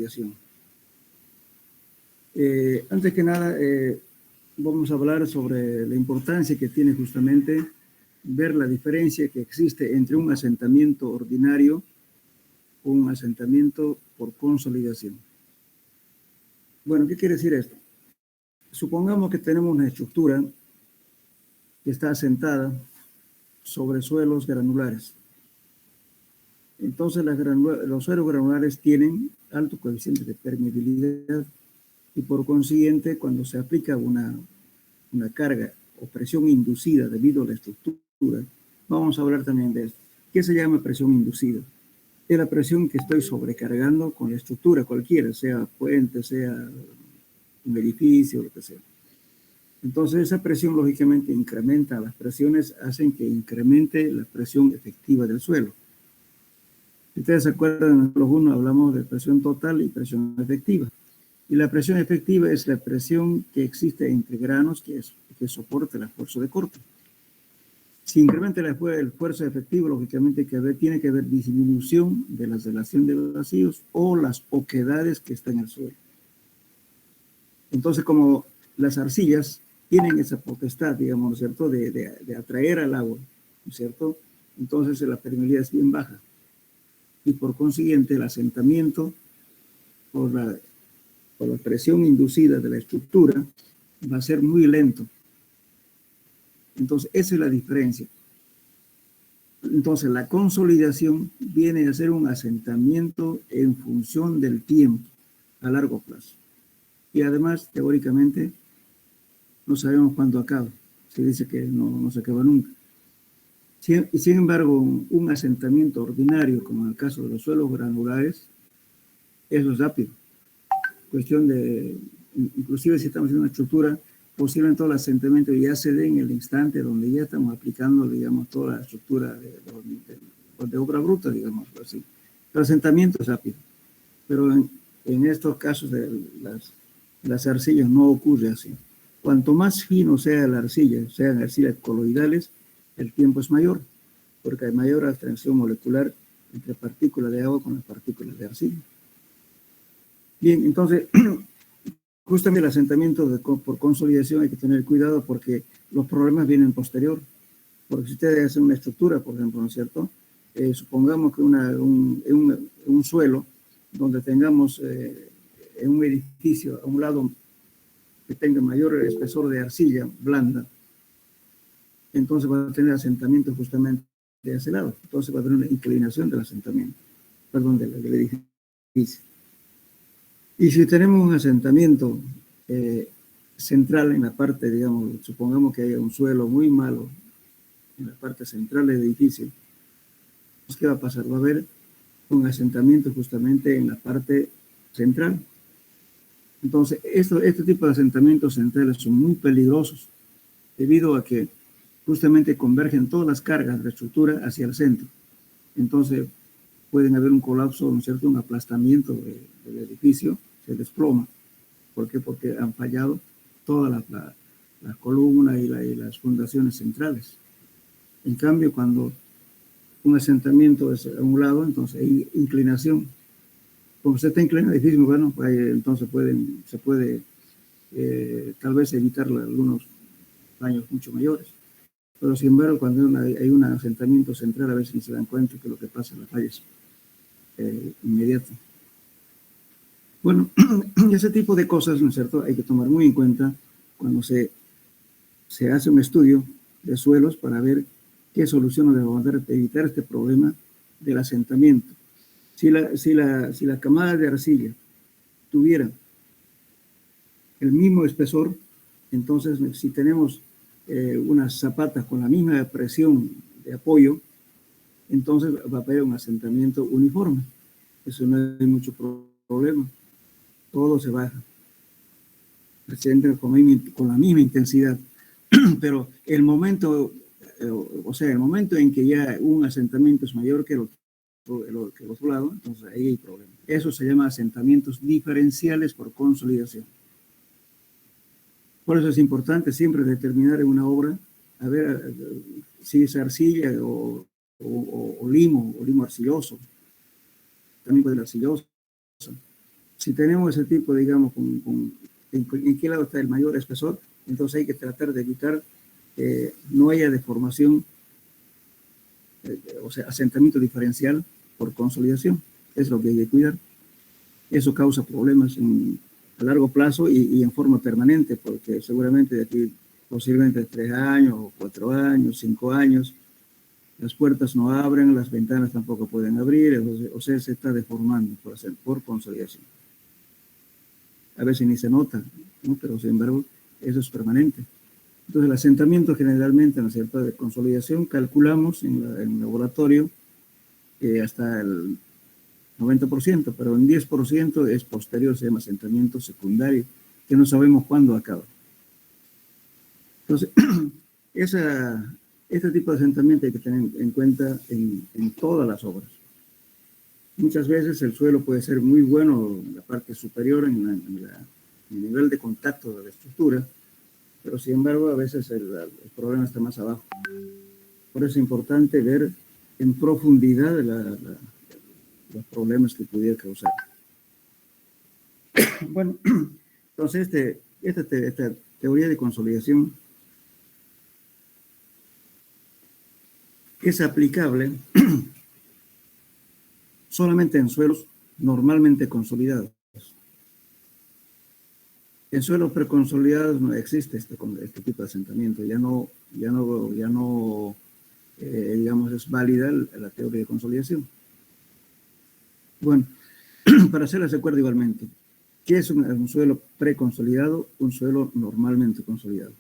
consolidación. Antes que nada, vamos a hablar sobre la importancia que tiene justamente ver la diferencia que existe entre un asentamiento ordinario o un asentamiento por consolidación. Bueno, ¿qué quiere decir esto? Supongamos que tenemos una estructura que está asentada sobre suelos granulares. Entonces, los suelos granulares tienen alto coeficiente de permeabilidad y por consiguiente, cuando se aplica una carga o presión inducida debido a la estructura, vamos a hablar también de esto. ¿Qué se llama presión inducida? Es la presión que estoy sobrecargando con la estructura cualquiera, sea puente, sea un edificio, lo que sea. Entonces, esa presión lógicamente incrementa, las presiones hacen que incremente la presión efectiva del suelo. Si ustedes se acuerdan, en los uno hablamos de presión total y presión efectiva. Y la presión efectiva es la presión que existe entre granos que soporta el esfuerzo de corte. Si incrementa el esfuerzo efectivo, lógicamente tiene que haber disminución de la relación de vacíos o las oquedades que están en el suelo. Entonces, como las arcillas tienen esa potestad, digamos, ¿no es cierto?, de atraer al agua, ¿no es cierto? Entonces la permeabilidad es bien baja. Y por consiguiente el asentamiento por la presión inducida de la estructura va a ser muy lento. Entonces, esa es la diferencia. Entonces, la consolidación viene a ser un asentamiento en función del tiempo a largo plazo. Y además, teóricamente, no sabemos cuándo acaba. Se dice que no se acaba nunca. Sin embargo, un asentamiento ordinario, como en el caso de los suelos granulares, eso es rápido. Cuestión de, inclusive si estamos haciendo una estructura, posiblemente todo el asentamiento ya se dé en el instante donde ya estamos aplicando, digamos, toda la estructura de obra bruta, digamos así. El asentamiento es rápido, pero en estos casos de las arcillas no ocurre así. Cuanto más fino sea la arcilla, sean arcillas coloidales, el tiempo es mayor, porque hay mayor abstracción molecular entre partículas de agua con las partículas de arcilla. Bien, entonces, justamente el asentamiento por consolidación hay que tener cuidado porque los problemas vienen posterior. Porque si ustedes hacen una estructura, por ejemplo, ¿no es cierto? Supongamos que un suelo donde tengamos en un edificio a un lado que tenga mayor espesor de arcilla blanda, entonces va a tener asentamiento justamente de ese lado. Entonces va a haber una inclinación del asentamiento, perdón, del edificio. Y si tenemos un asentamiento central en la parte, digamos, supongamos que haya un suelo muy malo en la parte central del edificio, pues ¿qué va a pasar? Va a haber un asentamiento justamente en la parte central. Entonces, este tipo de asentamientos centrales son muy peligrosos debido a que justamente convergen todas las cargas de la estructura hacia el centro. Entonces, pueden haber un colapso, ¿no es cierto?, un aplastamiento del edificio, se desploma. ¿Por qué? Porque han fallado todas las columnas y las fundaciones centrales. En cambio, cuando un asentamiento es a un lado, entonces hay inclinación. Como se está inclinando el edificio, bueno, pues entonces se puede tal vez evitar algunos daños mucho mayores. Pero sin embargo, cuando hay un asentamiento central, a veces ni se dan cuenta que lo que pasa en las fallas inmediatas. Bueno, ese tipo de cosas, ¿no es cierto?, hay que tomar muy en cuenta cuando se hace un estudio de suelos para ver qué soluciones debemos dar para evitar este problema del asentamiento. Si la camada de arcilla tuviera el mismo espesor, entonces si tenemos unas zapatas con la misma presión de apoyo, entonces va a haber un asentamiento uniforme. Eso no hay mucho problema. Todo se baja. Se entra con la misma intensidad. Pero el momento en que ya un asentamiento es mayor que el otro lado, entonces ahí hay problema. Eso se llama asentamientos diferenciales por consolidación. Por eso es importante siempre determinar en una obra, a ver si es arcilla o limo arcilloso, también puede ser arcilloso. Si tenemos ese tipo, digamos, en qué lado está el mayor espesor, entonces hay que tratar de evitar que no haya deformación, o sea, asentamiento diferencial por consolidación. Es lo que hay que cuidar. Eso causa problemas a largo plazo y en forma permanente, porque seguramente de aquí posiblemente 3 años, o 4 años, 5 años, las puertas no abren, las ventanas tampoco pueden abrir, o sea, se está deformando por consolidación. A veces ni se nota, ¿no? Pero sin embargo, eso es permanente. Entonces, el asentamiento generalmente, ¿no es cierto?, de consolidación, calculamos en el laboratorio hasta el 90%, pero en 10% es posterior, se llama asentamiento secundario, que no sabemos cuándo acaba. Entonces, este tipo de asentamiento hay que tener en cuenta en todas las obras. Muchas veces el suelo puede ser muy bueno en la parte superior, en el nivel de contacto de la estructura, pero sin embargo a veces el problema está más abajo. Por eso es importante ver en profundidad los problemas que pudiera causar. Bueno, entonces esta teoría de consolidación es aplicable solamente en suelos normalmente consolidados. En suelos preconsolidados no existe este tipo de asentamiento, ya no digamos, es válida la teoría de consolidación. Bueno, para hacerles recuerdo igualmente, ¿qué es un suelo preconsolidado? Un suelo normalmente consolidado.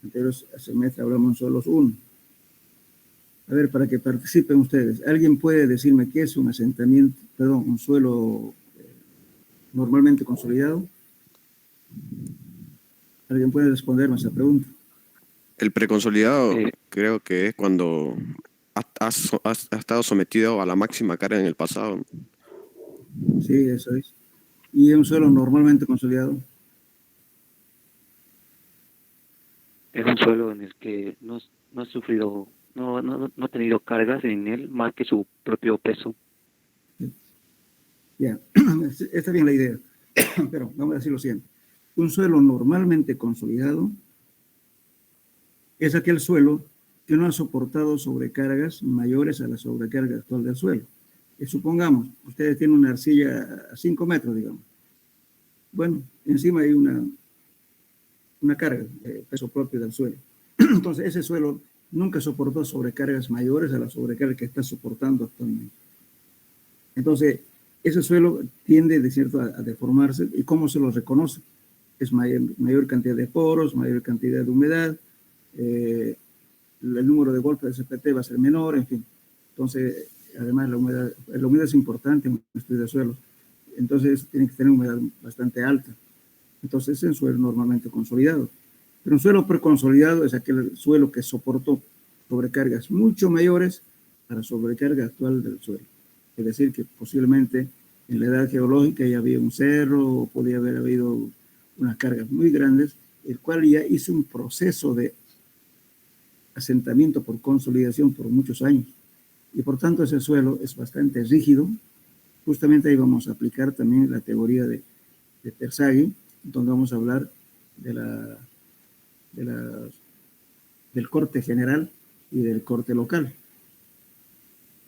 Entonces, hace semestre hablamos en suelos 1. A ver, para que participen ustedes, ¿alguien puede decirme qué es un asentamiento, perdón, un suelo normalmente consolidado? ¿Alguien puede responderme esa pregunta? El preconsolidado creo que es cuando ha estado sometido a la máxima carga en el pasado. Sí, eso es. ¿Y un suelo normalmente consolidado? Es un suelo en el que no ha sufrido, no ha tenido cargas en él más que su propio peso. Ya, está bien la idea, pero vamos a decir lo siguiente. Un suelo normalmente consolidado es aquel suelo que no ha soportado sobrecargas mayores a la sobrecarga actual del suelo. Y supongamos, ustedes tienen una arcilla a 5 metros, digamos. Bueno, encima hay una carga, peso propio del suelo. Entonces, ese suelo nunca soportó sobrecargas mayores a la sobrecarga que está soportando actualmente. Entonces, ese suelo tiende, de cierto, a deformarse. ¿Y cómo se lo reconoce? Es mayor cantidad de poros, mayor cantidad de humedad, el número de golpes de CPT va a ser menor, en fin. Entonces, además, la humedad es importante en un estudio de suelos. Entonces, tiene que tener humedad bastante alta. Entonces, es un suelo normalmente consolidado. Pero un suelo preconsolidado es aquel suelo que soportó sobrecargas mucho mayores a la sobrecarga actual del suelo. Es decir, que posiblemente en la edad geológica ya había un cerro o podía haber habido unas cargas muy grandes, el cual ya hizo un proceso de asentamiento por consolidación por muchos años. Y por tanto ese suelo es bastante rígido. Justamente ahí vamos a aplicar también la teoría de Terzaghi, donde vamos a hablar del corte general y del corte local.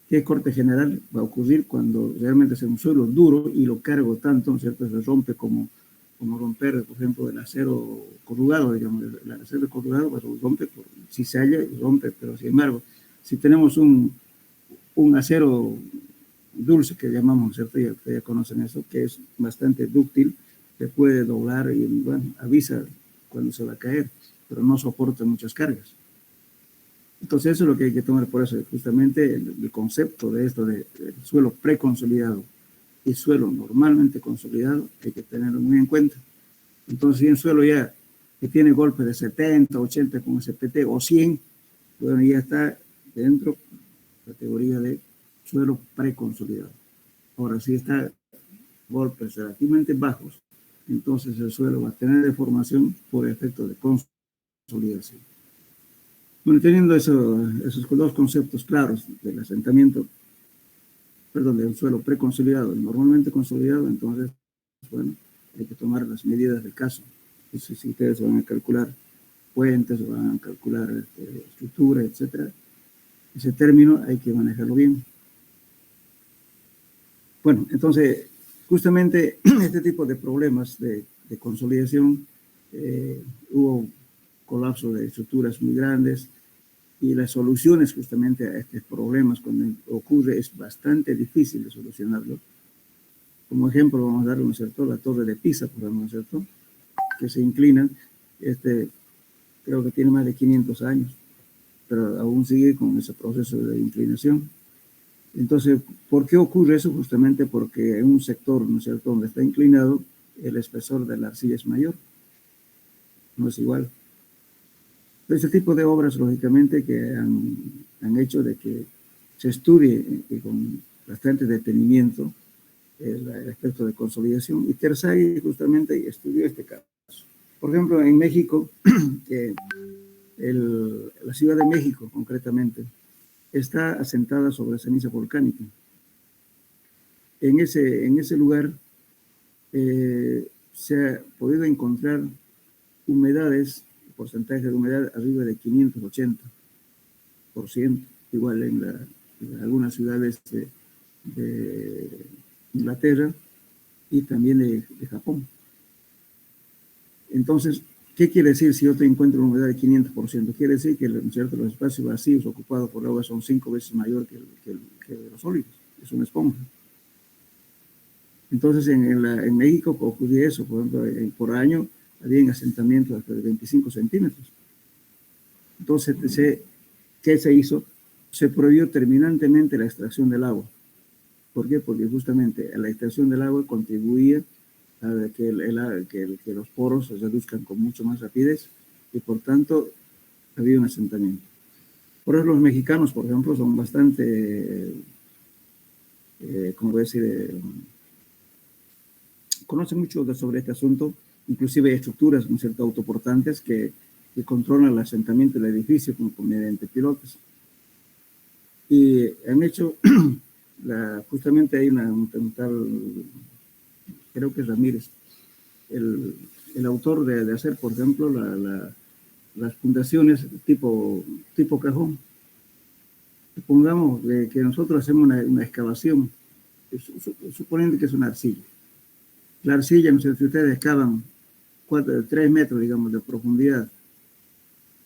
¿Qué corte general va a ocurrir cuando realmente es un suelo duro y lo cargo tanto, ¿no es cierto? Se rompe como romper, por ejemplo, el acero corrugado, digamos, el acero corrugado, pues rompe, si se halla, rompe, pero sin embargo, si tenemos un acero dulce que llamamos, ¿cierto? Ya ustedes conocen eso, que es bastante dúctil, se puede doblar y, bueno, avisa cuando se va a caer, pero no soporta muchas cargas. Entonces eso es lo que hay que tomar, por eso justamente el concepto de esto de suelo preconsolidado y suelo normalmente consolidado hay que tenerlo muy en cuenta. Entonces si un suelo ya que tiene golpes de 70, 80 con SPT o 100, bueno, ya está dentro de la categoría de suelo preconsolidado. Ahora, si está golpes relativamente bajos, entonces el suelo va a tener deformación por efecto de consolidación. Bueno, teniendo esos dos conceptos claros del asentamiento, perdón, de un suelo preconsolidado, normalmente consolidado, entonces, bueno, hay que tomar las medidas del caso. Entonces, si ustedes van a calcular puentes, o van a calcular estructura, etcétera, ese término hay que manejarlo bien. Bueno, entonces, justamente este tipo de problemas de consolidación, hubo colapso de estructuras muy grandes, y las soluciones justamente a estos problemas cuando ocurre es bastante difícil de solucionarlo. Como ejemplo vamos a dar, ¿no es cierto?, la torre de Pisa, por ejemplo, ¿no es cierto?, que se inclina, creo que tiene más de 500 años, pero aún sigue con ese proceso de inclinación. Entonces, ¿por qué ocurre eso? Justamente porque en un sector, ¿no es cierto?, donde está inclinado, el espesor de la arcilla es mayor, no es igual. Este tipo de obras, lógicamente, que han hecho de que se estudie con bastante detenimiento el aspecto de consolidación, y Terzaghi justamente estudió este caso. Por ejemplo, en México, la Ciudad de México, concretamente, está asentada sobre ceniza volcánica. En ese lugar se ha podido encontrar humedades, porcentaje de humedad arriba de 580%, igual en algunas ciudades de Inglaterra y también de Japón. Entonces, ¿qué quiere decir si yo te encuentro una humedad de 500%? Quiere decir que, ¿no es cierto?, los espacios vacíos ocupados por agua son 5 veces mayor que los sólidos. Es una esponja. Entonces, en México ocurría eso. Por ejemplo, por año había asentamientos hasta de 25 centímetros. Entonces, ¿qué se hizo? Se prohibió terminantemente la extracción del agua. ¿Por qué? Porque justamente la extracción del agua contribuía a que los poros se reduzcan con mucho más rapidez, y por tanto había un asentamiento. Por eso los mexicanos, por ejemplo, son bastante, ¿cómo voy a decir? Conocen mucho sobre este asunto, inclusive hay estructuras, ¿no es cierto?, autoportantes que controlan el asentamiento del edificio mediante pilotes. Y han hecho, justamente hay un tal, creo que es Ramírez, el autor de hacer, por ejemplo, las fundaciones tipo cajón. Supongamos que nosotros hacemos una excavación, suponiendo que es una arcilla. La arcilla, no sé si ustedes excavan 3 metros, digamos, de profundidad,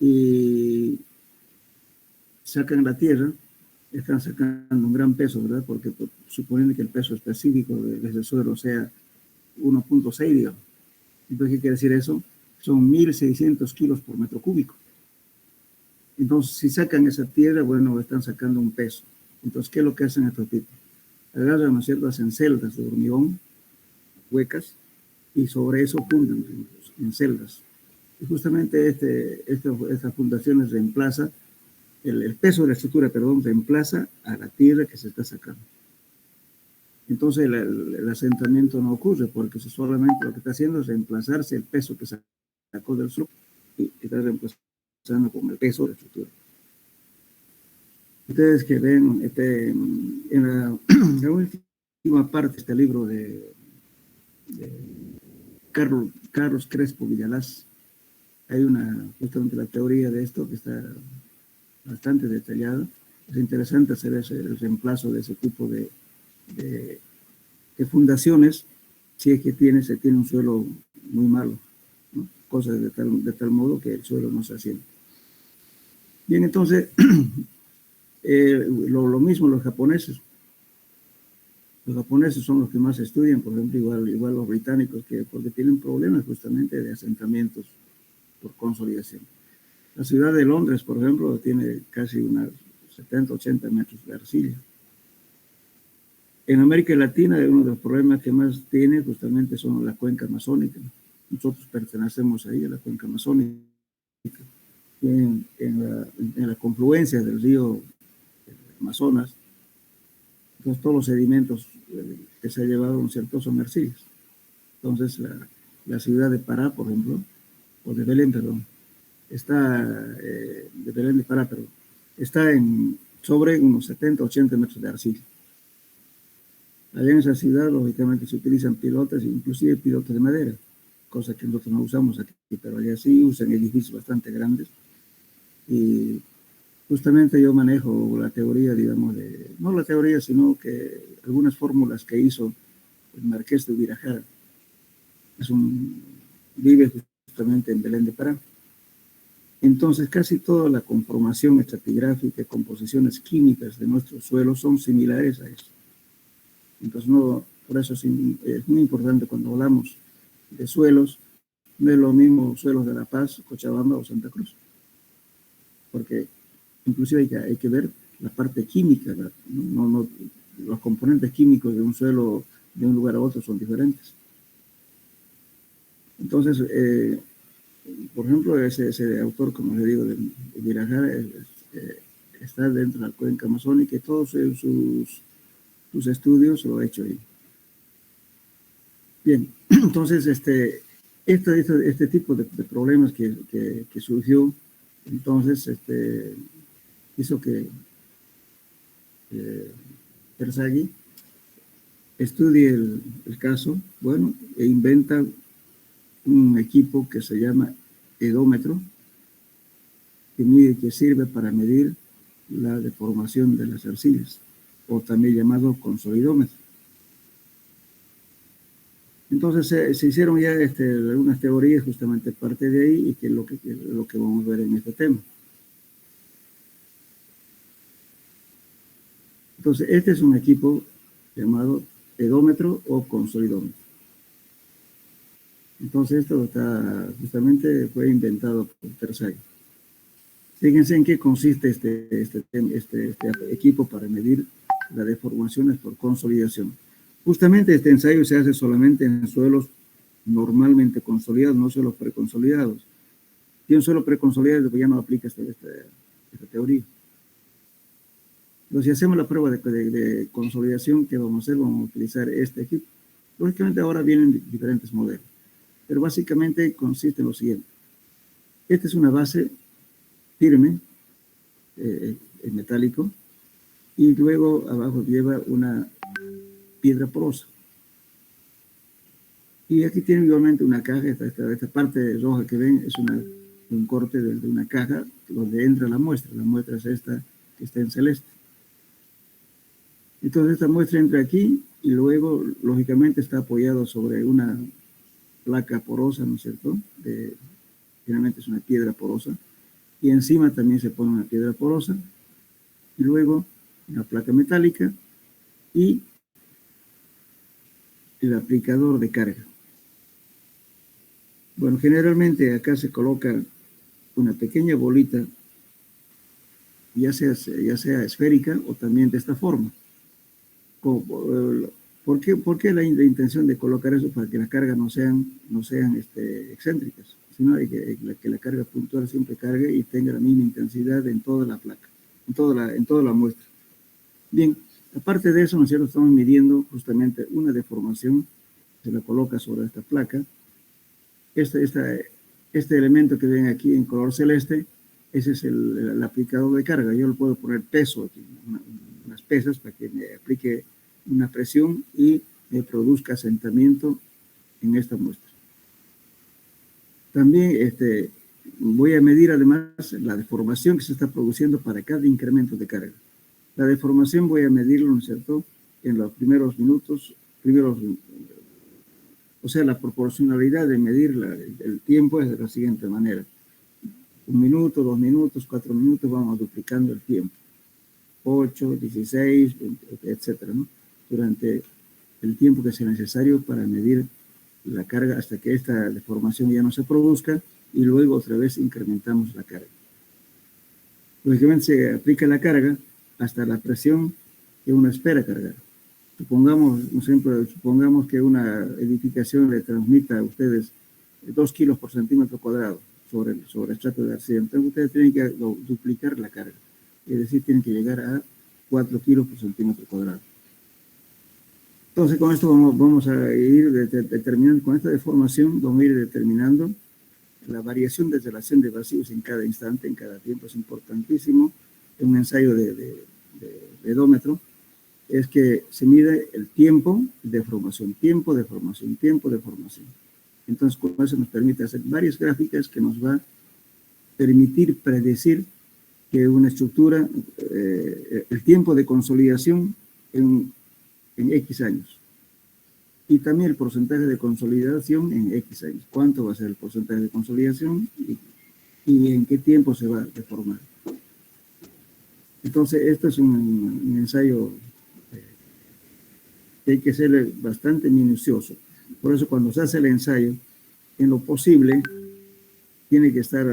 y sacan la tierra, están sacando un gran peso, ¿verdad? Porque suponiendo que el peso específico del suelo sea 1.6, digamos. Entonces, ¿qué quiere decir eso? Son 1.600 kilos por metro cúbico. Entonces, si sacan esa tierra, bueno, están sacando un peso. Entonces, ¿qué es lo que hacen estos tipos? Agarran, ¿no es cierto?, hacen celdas de hormigón, huecas, y sobre eso fundan en celdas. Y justamente estas fundaciones reemplaza, el peso de la estructura, perdón, reemplaza a la tierra que se está sacando. Entonces el asentamiento no ocurre, porque solamente lo que está haciendo es reemplazarse el peso que sacó del suelo, y está reemplazando con el peso de la estructura. Ustedes que ven en la última parte de este libro de Carlos Crespo Villalaz, hay justamente la teoría de esto que está bastante detallada. Es interesante hacer el reemplazo de ese tipo de fundaciones, si es que se tiene un suelo muy malo, ¿no? Cosas de tal modo que el suelo no se asienta. Bien, entonces, lo mismo los japoneses. Los japoneses son los que más estudian, por ejemplo, igual los británicos, porque tienen problemas justamente de asentamientos por consolidación. La ciudad de Londres, por ejemplo, tiene casi unos 70, 80 metros de arcilla. En América Latina, uno de los problemas que más tiene justamente son la cuenca amazónica. Nosotros pertenecemos ahí a la cuenca amazónica. En la confluencia del río Amazonas, entonces todos los sedimentos que se ha llevado, ¿no es cierto?, son arcillas. Entonces la ciudad de Pará, por ejemplo, o de Belén, perdón, de Belén de Pará, perdón, está sobre unos 70, 80 metros de arcilla. Allá en esa ciudad, lógicamente, se utilizan pilotas, inclusive pilotas de madera, cosa que nosotros no usamos aquí, pero allá sí usan edificios bastante grandes. Y justamente yo manejo la teoría, digamos, no la teoría, sino que algunas fórmulas que hizo el Marqués de Ubirajara. Vive justamente en Belén de Pará. Entonces, casi toda la conformación estratigráfica y composiciones químicas de nuestros suelos son similares a eso. Entonces, no, por eso es muy importante cuando hablamos de suelos, no es lo mismo suelos de La Paz, Cochabamba o Santa Cruz, porque inclusive hay que ver la parte química, los componentes químicos de un suelo de un lugar a otro son diferentes. Entonces, por ejemplo, ese autor, como le digo, de Ubirajara, está dentro de la cuenca amazónica y todos sus estudios lo ha hecho ahí. Bien, entonces este tipo de problemas que surgió, entonces hizo que Terzaghi estudie el caso, bueno, e inventa un equipo que se llama edómetro, que sirve para medir la deformación de las arcillas, o también llamado consolidómetro. Entonces se hicieron ya algunas teorías justamente parte de ahí y que es lo que vamos a ver en este tema. Entonces este es un equipo llamado edómetro o consolidómetro. Entonces esto justamente fue inventado por Terzaghi. Fíjense en qué consiste este equipo para medir las deformaciones por consolidación. Justamente este ensayo se hace solamente en suelos normalmente consolidados, no suelos preconsolidados. Si un suelo preconsolidado, pues ya no aplica esta teoría. Entonces, si hacemos la prueba de consolidación, ¿qué vamos a hacer? Vamos a utilizar este equipo. Lógicamente ahora vienen diferentes modelos, pero básicamente consiste en lo siguiente. Esta es una base firme, en metálico, y luego abajo lleva una piedra porosa. Y aquí tiene igualmente una caja, esta parte roja que ven es un corte de una caja donde entra la muestra es esta que está en celeste. Entonces esta muestra entra aquí y luego lógicamente está apoyado sobre una placa porosa, ¿no es cierto? Finalmente es una piedra porosa. Y encima también se pone una piedra porosa y luego una placa metálica y el aplicador de carga. Bueno, generalmente acá se coloca una pequeña bolita, ya sea esférica o también de esta forma. ¿Por qué la intención de colocar eso? Para que las cargas no sean excéntricas, sino que la carga puntual siempre cargue y tenga la misma intensidad en toda la placa, en toda la muestra. Bien, aparte de eso, ¿no es cierto? Estamos midiendo justamente una deformación, se la coloca sobre esta placa. Este elemento que ven aquí en color celeste, ese es el aplicador de carga. Yo le puedo poner peso aquí, unas pesas para que me aplique una presión y me produzca asentamiento en esta muestra. También voy a medir además la deformación que se está produciendo para cada incremento de carga. La deformación voy a medirlo, ¿no es cierto?, en los primeros minutos, o sea, la proporcionalidad de medir el tiempo es de la siguiente manera. 1 minuto, 2 minutos, 4 minutos, vamos duplicando el tiempo. 8, 16, 20, etcétera, ¿no? Durante el tiempo que sea necesario para medir la carga hasta que esta deformación ya no se produzca y luego otra vez incrementamos la carga. Lógicamente se aplica la carga hasta la presión que uno espera cargar. Supongamos que una edificación le transmita a ustedes 2 kilos por centímetro cuadrado sobre el estrato de arcilla. Entonces ustedes tienen que duplicar la carga, es decir, tienen que llegar a 4 kilos por centímetro cuadrado. Entonces con esto vamos a ir determinando, con esta deformación vamos a ir determinando la variación de relación de vacíos en cada instante, en cada tiempo. Es importantísimo en un ensayo de edómetro. es que se mide el tiempo de formación, tiempo de formación, tiempo de formación. Entonces, con eso nos permite hacer varias gráficas que nos va a permitir predecir que una estructura, el tiempo de consolidación en X años. Y también el porcentaje de consolidación en X años. ¿Cuánto va a ser el porcentaje de consolidación y en qué tiempo se va a deformar? Entonces, esto es un ensayo que hay que ser bastante minucioso. Por eso, cuando se hace el ensayo, en lo posible, tiene que estar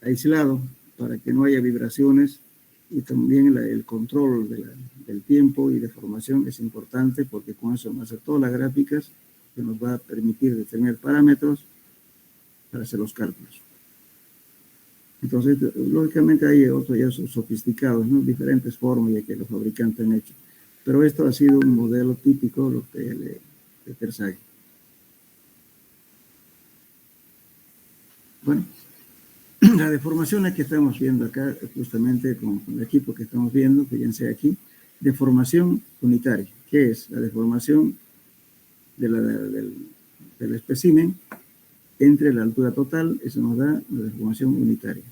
aislado para que no haya vibraciones, y también el control del tiempo y de formación es importante, porque con eso vamos a hacer todas las gráficas que nos va a permitir determinar parámetros para hacer los cálculos. Entonces, lógicamente hay otros ya sofisticados, ¿no? Diferentes formas ya que los fabricantes han hecho. Pero esto ha sido un modelo típico lo que de Tersage. Bueno, la deformación que estamos viendo acá, justamente con el equipo que estamos viendo, fíjense aquí, deformación unitaria. ¿Qué es? La deformación del espécimen entre la altura total, eso nos da la deformación unitaria.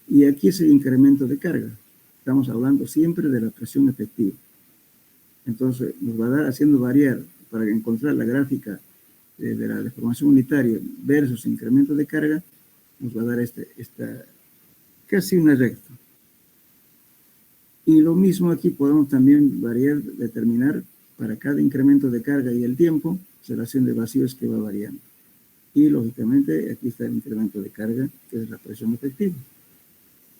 Y aquí es el incremento de carga. Estamos hablando siempre de la presión efectiva. Entonces, nos va a dar haciendo variar para encontrar la gráfica de la deformación unitaria versus incremento de carga, nos va a dar esta casi una recta. Y lo mismo aquí podemos también variar, determinar para cada incremento de carga y el tiempo, relación de vacíos que va variando. Y lógicamente aquí está el incremento de carga, que es la presión efectiva.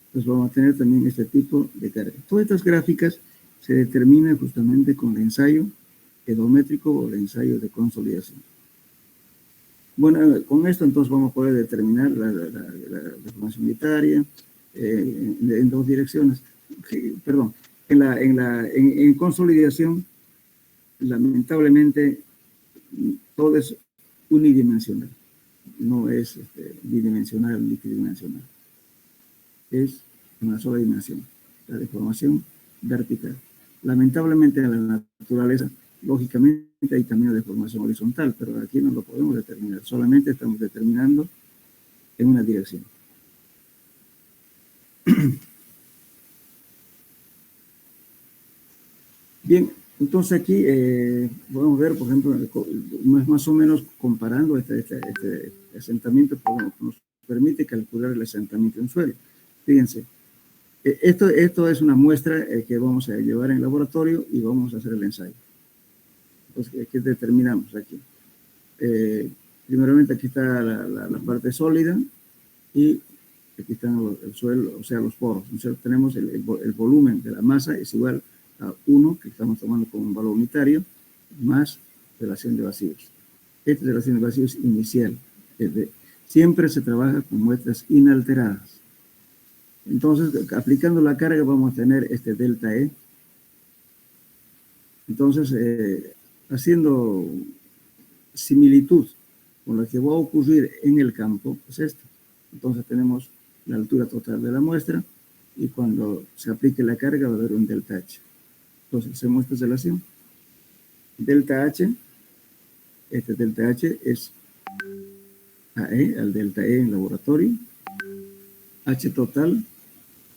Entonces vamos a tener también este tipo de carga. Todas estas gráficas se determinan justamente con el ensayo edométrico o el ensayo de consolidación. Bueno, con esto entonces vamos a poder determinar la deformación unitaria en dos direcciones. Perdón, en consolidación, lamentablemente, todo es unidimensional. No es bidimensional ni tridimensional. Es una sola dimensión, la deformación vertical. Lamentablemente en la naturaleza, lógicamente hay también una deformación horizontal, pero aquí no lo podemos determinar, solamente estamos determinando en una dirección. Bien, entonces aquí podemos ver, por ejemplo, más o menos comparando este asentamiento, nos permite calcular el asentamiento en suelo. Fíjense, esto es una muestra que vamos a llevar en el laboratorio y vamos a hacer el ensayo. Entonces, ¿qué determinamos aquí? Primeramente aquí está la parte sólida y aquí están el suelo, o sea, los poros. Entonces tenemos el volumen de la masa es igual a 1, que estamos tomando como un valor unitario, más relación de vacíos. Esta relación de vacíos inicial. Siempre se trabaja con muestras inalteradas. Entonces, aplicando la carga vamos a tener este delta E. Entonces, haciendo similitud con lo que va a ocurrir en el campo, es esto. Entonces tenemos la altura total de la muestra y cuando se aplique la carga va a haber un delta H. Entonces hacemos esta relación. Delta H, este delta H es AE, al delta E en laboratorio. H total,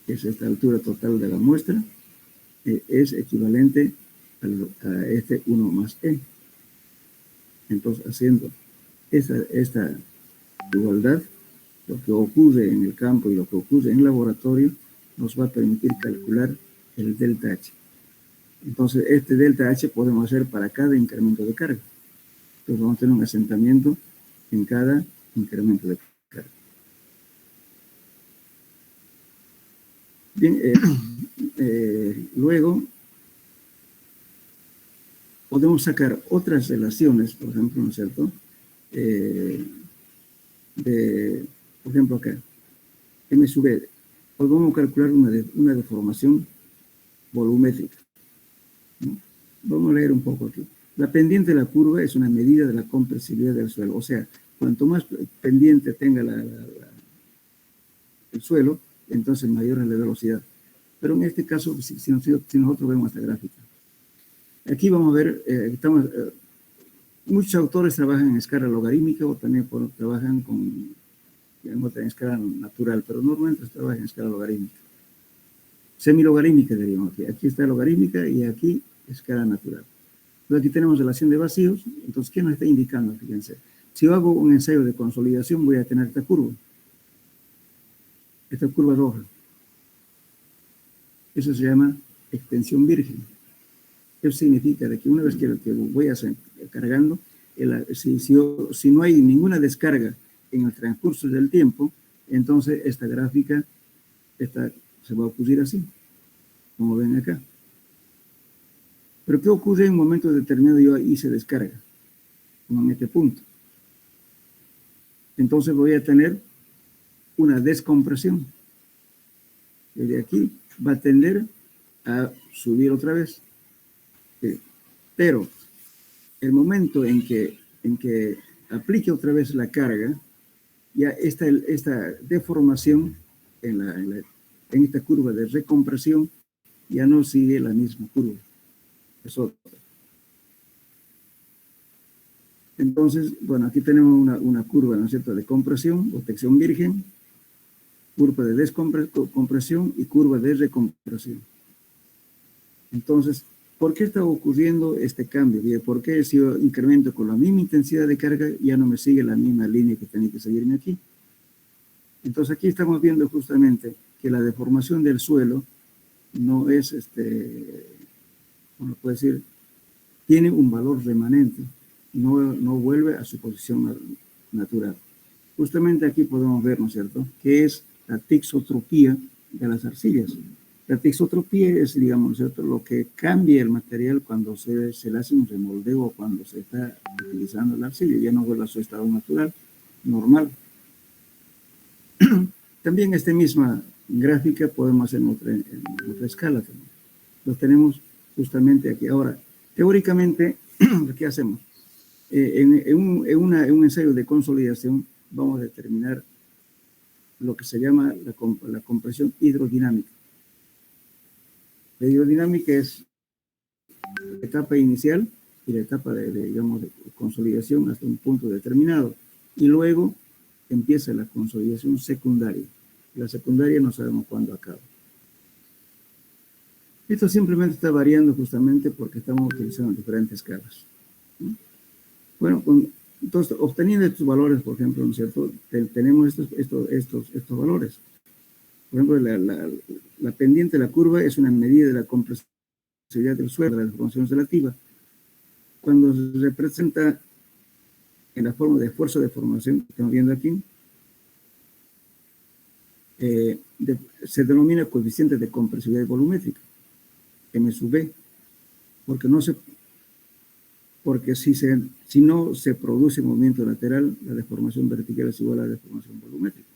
que es esta altura total de la muestra, es equivalente a este 1 más E. Entonces, haciendo esta igualdad, lo que ocurre en el campo y lo que ocurre en el laboratorio, nos va a permitir calcular el delta H. Entonces, este delta H podemos hacer para cada incremento de carga. Entonces, vamos a tener un asentamiento en cada incremento de carga. Bien, luego podemos sacar otras relaciones, por ejemplo, ¿no es cierto? Por ejemplo, acá, M sub E. Pues vamos a calcular una deformación volumétrica, ¿no? Vamos a leer un poco aquí. La pendiente de la curva es una medida de la compresibilidad del suelo. O sea, cuanto más pendiente tenga el suelo, entonces mayor es la velocidad. Pero en este caso, si nosotros vemos esta gráfica, aquí vamos a ver, muchos autores trabajan en escala logarítmica o también trabajan en escala natural, pero normalmente trabajan en escala logarítmica. Semilogarítmica, diríamos aquí. Aquí está logarítmica y aquí escala natural. Entonces aquí tenemos relación de vacíos. Entonces, ¿qué nos está indicando? Fíjense. Si yo hago un ensayo de consolidación, voy a tener esta curva roja. Eso se llama extensión virgen. Eso significa de que una vez que voy cargando, si no hay ninguna descarga en el transcurso del tiempo, entonces esta gráfica se va a ocurrir así, como ven acá. Pero ¿qué ocurre en un momento determinado? Yo hice descarga, como en este punto. Entonces voy a tener una descompresión. Desde aquí va a tender a subir otra vez. Pero el momento en que aplique otra vez la carga, ya esta deformación en esta curva de recompresión ya no sigue la misma curva. Es otra. Entonces, bueno, aquí tenemos una curva, ¿no es cierto?, de compresión o tensión virgen, curva de descompresión y curva de recompresión. Entonces, ¿por qué está ocurriendo este cambio? ¿Por qué si yo incremento con la misma intensidad de carga ya no me sigue la misma línea que tenía que seguirme aquí? Entonces aquí estamos viendo justamente que la deformación del suelo no es, ¿cómo puedo decir? Tiene un valor remanente, no vuelve a su posición natural. Justamente aquí podemos ver, ¿no es cierto?, que es la tixotropía de las arcillas. La tixotropía es, digamos, ¿no es cierto?, lo que cambia el material cuando se le hace un remoldeo o cuando se está utilizando la arcilla, ya no vuelve a su estado natural, normal. También esta misma gráfica podemos hacer en otra escala también. Lo tenemos justamente aquí. Ahora, teóricamente, ¿qué hacemos? En un ensayo de consolidación vamos a determinar lo que se llama la compresión hidrodinámica. La hidrodinámica es la etapa inicial y la etapa digamos, de consolidación hasta un punto determinado. Y luego empieza la consolidación secundaria. La secundaria no sabemos cuándo acaba. Esto simplemente está variando justamente porque estamos utilizando diferentes escalas. Bueno, entonces, obteniendo estos valores, por ejemplo, ¿no es cierto?, tenemos estos valores. Por ejemplo, la pendiente de la curva es una medida de la compresibilidad del suelo, de la deformación relativa. Cuando se representa en la forma de esfuerzo de formación que estamos viendo aquí, se denomina coeficiente de compresibilidad volumétrica, M sub B, porque si no se produce movimiento lateral, la deformación vertical es igual a la deformación volumétrica.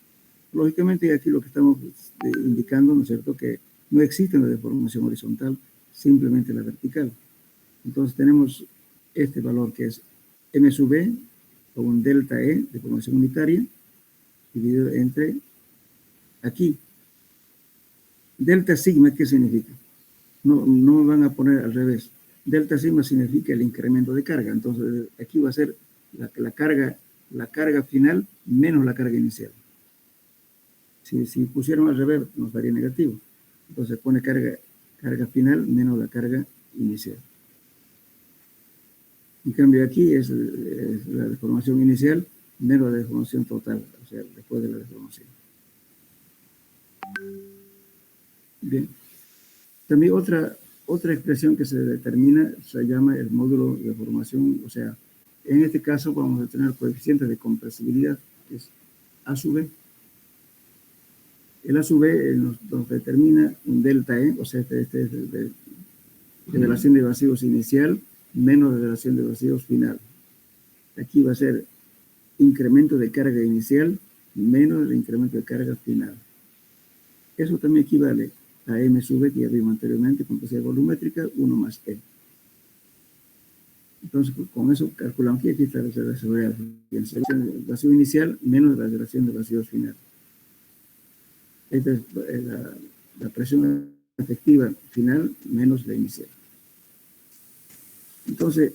Lógicamente, aquí lo que estamos indicando, ¿no es cierto?, que no existe una deformación horizontal, simplemente la vertical. Entonces tenemos este valor que es M sub B, o un delta E, deformación unitaria, dividido entre aquí. Delta sigma, ¿qué significa? No me van a poner al revés. Delta sigma significa el incremento de carga. Entonces, aquí va a ser la carga final menos la carga inicial. Si pusiéramos al revés, nos daría negativo. Entonces, pone carga final menos la carga inicial. En cambio, aquí es la deformación inicial menos la deformación total, o sea, después de la deformación. Bien. También otra expresión que se determina se llama el módulo de deformación, o sea, en este caso vamos a tener coeficiente de compresibilidad, que es A sub B. El A sub B nos determina un delta E, o sea, este es de relación de vacíos inicial menos de relación de vacíos final. Aquí va a ser incremento de carga inicial menos el incremento de carga final. Eso también equivale a M sub B, que ya vimos anteriormente, compresibilidad volumétrica, 1 más E. Entonces, con eso calculamos que aquí está la seguridad de vacío inicial menos la relación de vacíos final. Esta es la presión efectiva final menos la inicial. Entonces,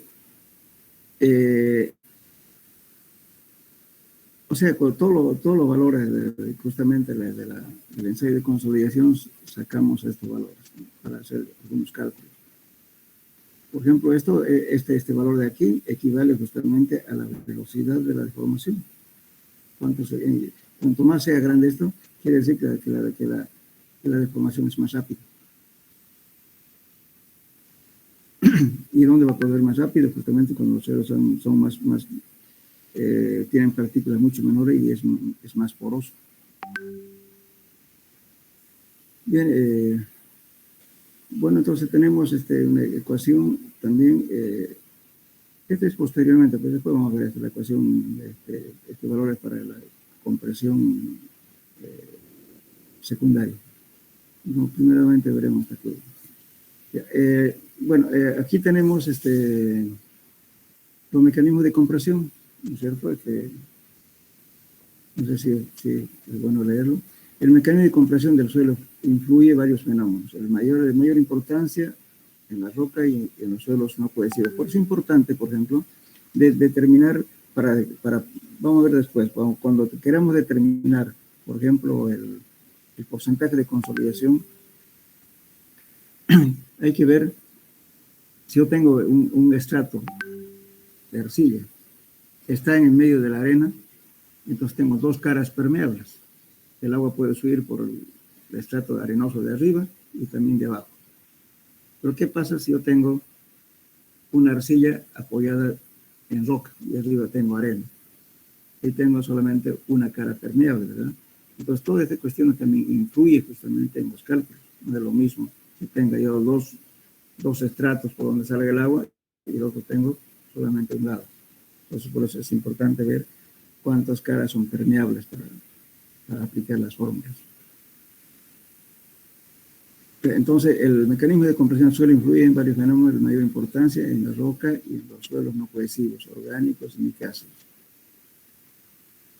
o sea, con todos los valores justamente del ensayo de consolidación sacamos estos valores, ¿no?, para hacer algunos cálculos. Por ejemplo, este valor de aquí equivale justamente a la velocidad de la deformación. Cuanto más sea grande esto, quiere decir que la deformación es más rápida. ¿Y dónde va a poder más rápido? Justamente cuando los suelos son más tienen partículas mucho menores y es más poroso. Bien, bueno, entonces tenemos una ecuación también. Esta es posteriormente, pues después vamos a ver la ecuación, estos valores para la compresión secundaria. No, primeramente veremos esta cosa. Bueno, aquí tenemos los mecanismos de compresión, ¿no es cierto? No sé si es bueno leerlo. El mecanismo de compresión del suelo influye varios fenómenos. De mayor importancia en la roca y en los suelos no cohesivos. Por eso es importante, por ejemplo, determinar, vamos a ver después, cuando queramos determinar, por ejemplo, el porcentaje de consolidación, hay que ver si yo tengo un estrato de arcilla, está en el medio de la arena, entonces tengo dos caras permeables. El agua puede subir por el estrato arenoso de arriba y también de abajo. Pero ¿qué pasa si yo tengo una arcilla apoyada en roca y arriba tengo arena? Y tengo solamente una cara permeable, ¿verdad? Entonces toda esta cuestión también influye justamente en los cálculos. No es lo mismo que tenga yo dos estratos por donde salga el agua y el otro tengo solamente un lado. Entonces por eso es importante ver cuántas caras son permeables para aplicar las fórmulas. Entonces, el mecanismo de compresión del suelo influye en varios fenómenos de mayor importancia en la roca y en los suelos no cohesivos, orgánicos y micáceos.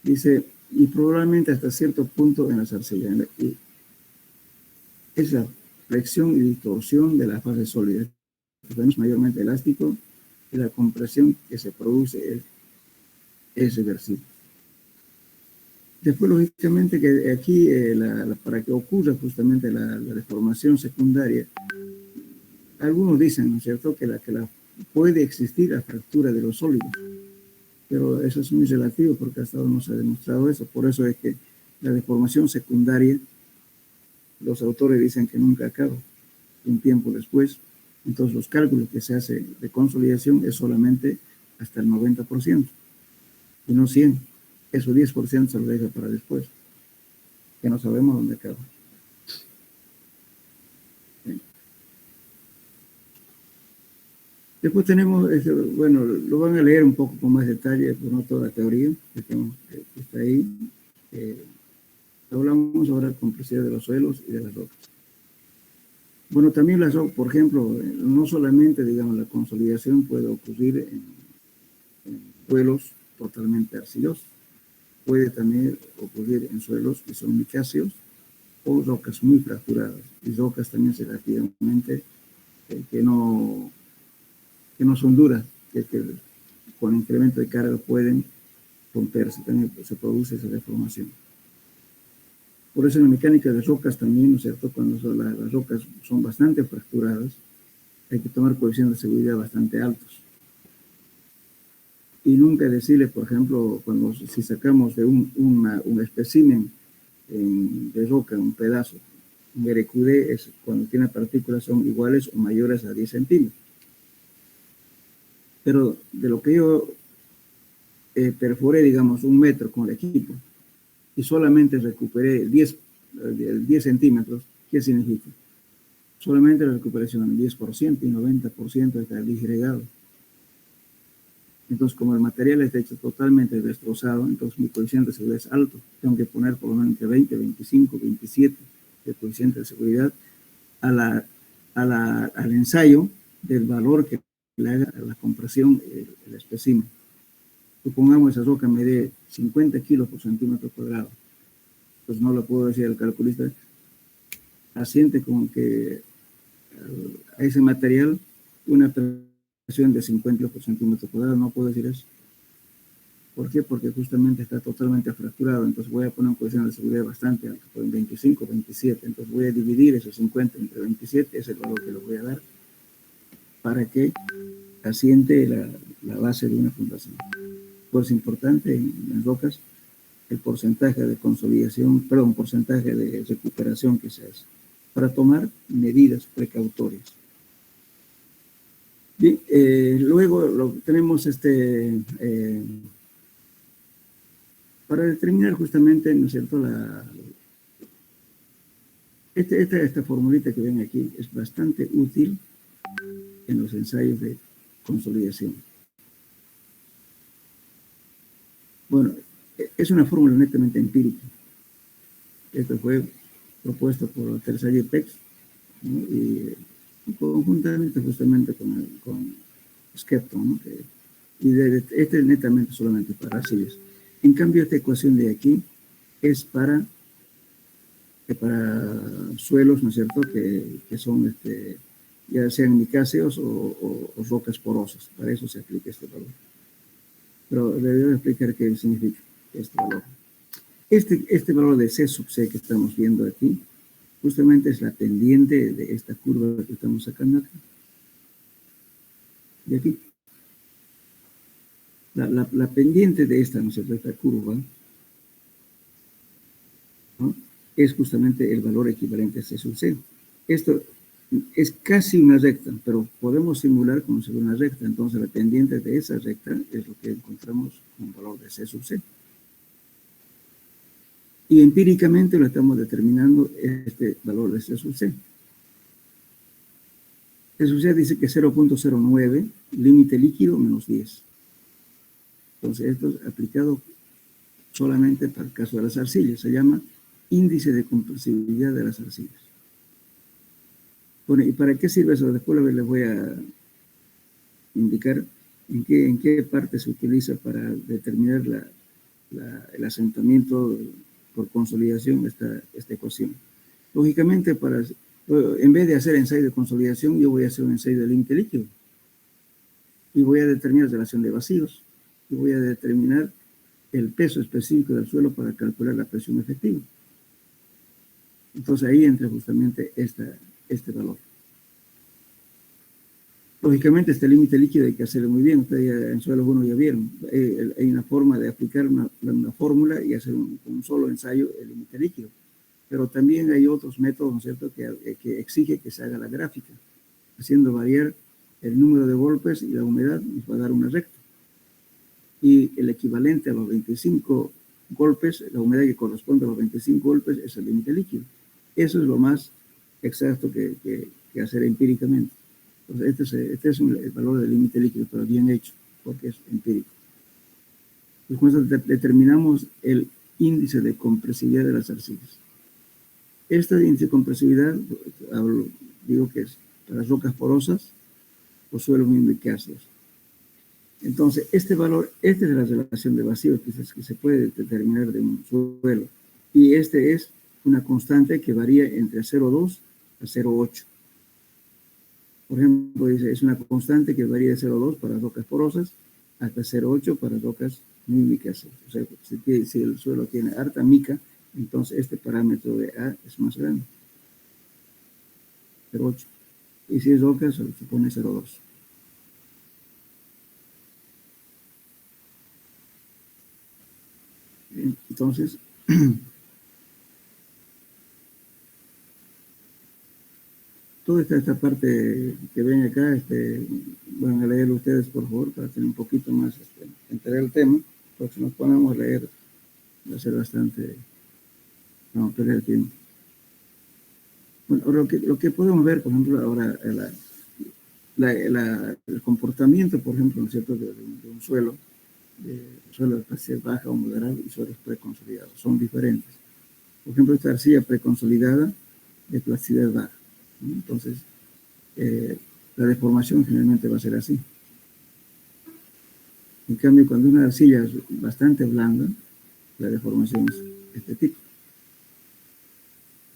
Dice, y probablemente hasta cierto punto en las arcillas. Es la flexión y distorsión de la fase sólida. Es mayormente elástico y la compresión que se produce es reversible. Después, lógicamente, que aquí, para que ocurra justamente la deformación secundaria, algunos dicen, ¿no es cierto?, que puede existir la fractura de los sólidos, pero eso es muy relativo porque hasta ahora no se ha demostrado eso. Por eso es que la deformación secundaria, los autores dicen que nunca acaba, un tiempo después. Entonces, los cálculos que se hacen de consolidación es solamente hasta el 90%, y no 100%. Eso 10% se lo deja para después, que no sabemos dónde acaba. Bien. Después tenemos, bueno, lo van a leer un poco con más detalle, pues no toda la teoría que está ahí. Hablamos ahora de complejidad de los suelos y de las rocas. Bueno, también las rocas, por ejemplo, no solamente, digamos, la consolidación puede ocurrir en suelos totalmente arcillosos. Puede también ocurrir en suelos que son micáceos o rocas muy fracturadas, y rocas también relativamente que no son duras, que con incremento de carga pueden romperse, también se produce esa deformación. Por eso en la mecánica de rocas también, ¿no es cierto?, cuando las rocas son bastante fracturadas, hay que tomar coeficientes de seguridad bastante altos. Y nunca decirle, por ejemplo, si sacamos de un espécimen de roca, un pedazo, un RQD, es cuando tiene partículas son iguales o mayores a 10 centímetros. Pero de lo que yo perforé, digamos, 1 metro con el equipo y solamente recuperé 10 centímetros, ¿qué significa? Solamente la recuperación del 10% y 90% está disgregado. Entonces, como el material está hecho totalmente destrozado, entonces mi coeficiente de seguridad es alto. Tengo que poner por lo menos entre 20, 25, 27 de coeficiente de seguridad al ensayo del valor que le haga a la compresión el espécimen. Supongamos esa roca me dé 50 kilos por centímetro cuadrado. Pues no le puedo decir al calculista, asiente como que a ese material una presión de 50 por centímetro cuadrado. No puedo decir eso. ¿Por qué? Porque justamente está totalmente fracturado. Entonces voy a poner una coeficiente de seguridad bastante alta, por 25, 27. Entonces voy a dividir esos 50 entre 27, es el valor que le voy a dar para que asiente la base de una fundación. Pues es importante en rocas el porcentaje de consolidación, perdón, porcentaje de recuperación que se hace, para tomar medidas precautorias. Bien, luego tenemos para determinar justamente, ¿no es cierto?, esta formulita que ven aquí es bastante útil en los ensayos de consolidación. Bueno, es una fórmula netamente empírica. Esto fue propuesto por Terzaghi y Pex, ¿no? Y conjuntamente justamente con Skepton, ¿no? Este es netamente solamente para arcillas. En cambio, esta ecuación de aquí es para suelos, ¿no es cierto?, que son ya sean micáceos o rocas porosas. Para eso se aplica este valor. Pero le debo explicar qué significa este valor. Este valor de C sub C que estamos viendo aquí, justamente es la pendiente de esta curva que estamos sacando acá. De aquí. La pendiente de esta, ¿no es cierto?, esta curva, ¿no?, es justamente el valor equivalente a C sub C. Esto es casi una recta, pero podemos simular como si fuera una recta. Entonces la pendiente de esa recta es lo que encontramos con valor de C sub C. Y empíricamente lo estamos determinando este valor de C sub C. C sub C dice que 0.09, límite líquido menos 10. Entonces esto es aplicado solamente para el caso de las arcillas. Se llama índice de compresibilidad de las arcillas. Bueno, ¿y para qué sirve eso? Después les voy a indicar en qué parte se utiliza para determinar el asentamiento por consolidación de esta ecuación. Lógicamente, en vez de hacer ensayo de consolidación, yo voy a hacer un ensayo de límite líquido. Y voy a determinar relación de vacíos. Y voy a determinar el peso específico del suelo para calcular la presión efectiva. Entonces ahí entra justamente este valor. Lógicamente este límite líquido hay que hacerlo muy bien. Ustedes ya, en suelo 1 ya vieron. Hay una forma de aplicar una fórmula y hacer un solo ensayo el límite líquido. Pero también hay otros métodos, ¿no es cierto?, que exige que se haga la gráfica. Haciendo variar el número de golpes y la humedad nos va a dar una recta. Y el equivalente a los 25 golpes, la humedad que corresponde a los 25 golpes es el límite líquido. Eso es lo más exacto que hacer empíricamente. Entonces, este es el valor del límite líquido, pero bien hecho, porque es empírico. Y con eso determinamos el índice de compresibilidad de las arcillas. Este índice de compresibilidad, digo que es para rocas porosas o suelos muy micáceos. Entonces, este valor, esta es la relación de vacío que se puede determinar de un suelo. Y este es una constante que varía entre 0,2 a 0,8. Por ejemplo, dice, es una constante que varía de 0,2 para rocas porosas hasta 0,8 para rocas muy micáceas. O sea, si el suelo tiene harta mica, entonces este parámetro de A es más grande, 0,8. Y si es roca, se supone 0,2. Entonces, toda esta parte que ven acá, van a leerlo ustedes, por favor, para tener un poquito más entender el tema, porque si nos ponemos a leer va a ser bastante, vamos a perder tiempo. Bueno, lo que podemos ver, por ejemplo, ahora, el comportamiento, por ejemplo, ¿no es cierto?, de un suelo de plasticidad baja o moderada y suelos preconsolidados, son diferentes. Por ejemplo, esta arcilla preconsolidada de plasticidad baja, ¿no? Entonces, la deformación generalmente va a ser así. En cambio, cuando una arcilla es bastante blanda, la deformación es este tipo.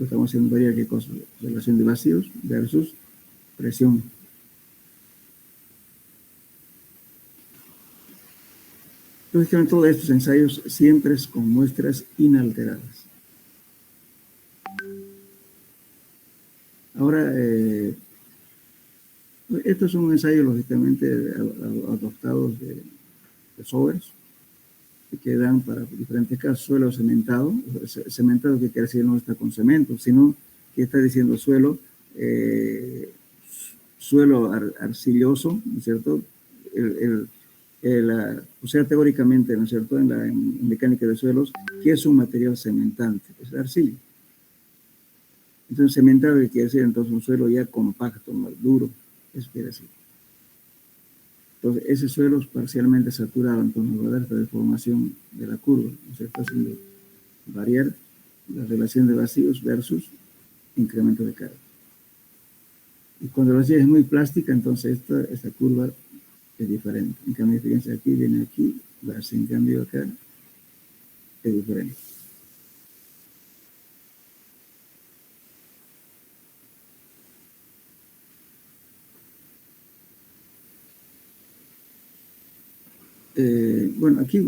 Estamos haciendo varias qué cosas, relación de vacíos versus presión. Entonces, en todos estos ensayos siempre es con muestras inalteradas. Ahora, estos son ensayos lógicamente adoptados de Sowers, que dan para diferentes casos. Suelo cementado, cementado que quiere decir no está con cemento, sino que está diciendo suelo, suelo arcilloso, ¿no es cierto? O sea, teóricamente, ¿no es cierto?, en mecánica de suelos, ¿qué es un material cementante? Es la arcilla. Entonces, cementado quiere decir entonces un suelo ya compacto, más duro, eso quiere decir. Entonces, ese suelo es parcialmente saturado, entonces va a dar esta deformación de la curva, ¿no es cierto?, haciendo variar la relación de vacíos versus incremento de carga. Y cuando la arcilla es muy plástica, entonces esta curva es diferente. En cambio, fíjense aquí, viene aquí, versus en cambio acá, es diferente. Bueno, aquí,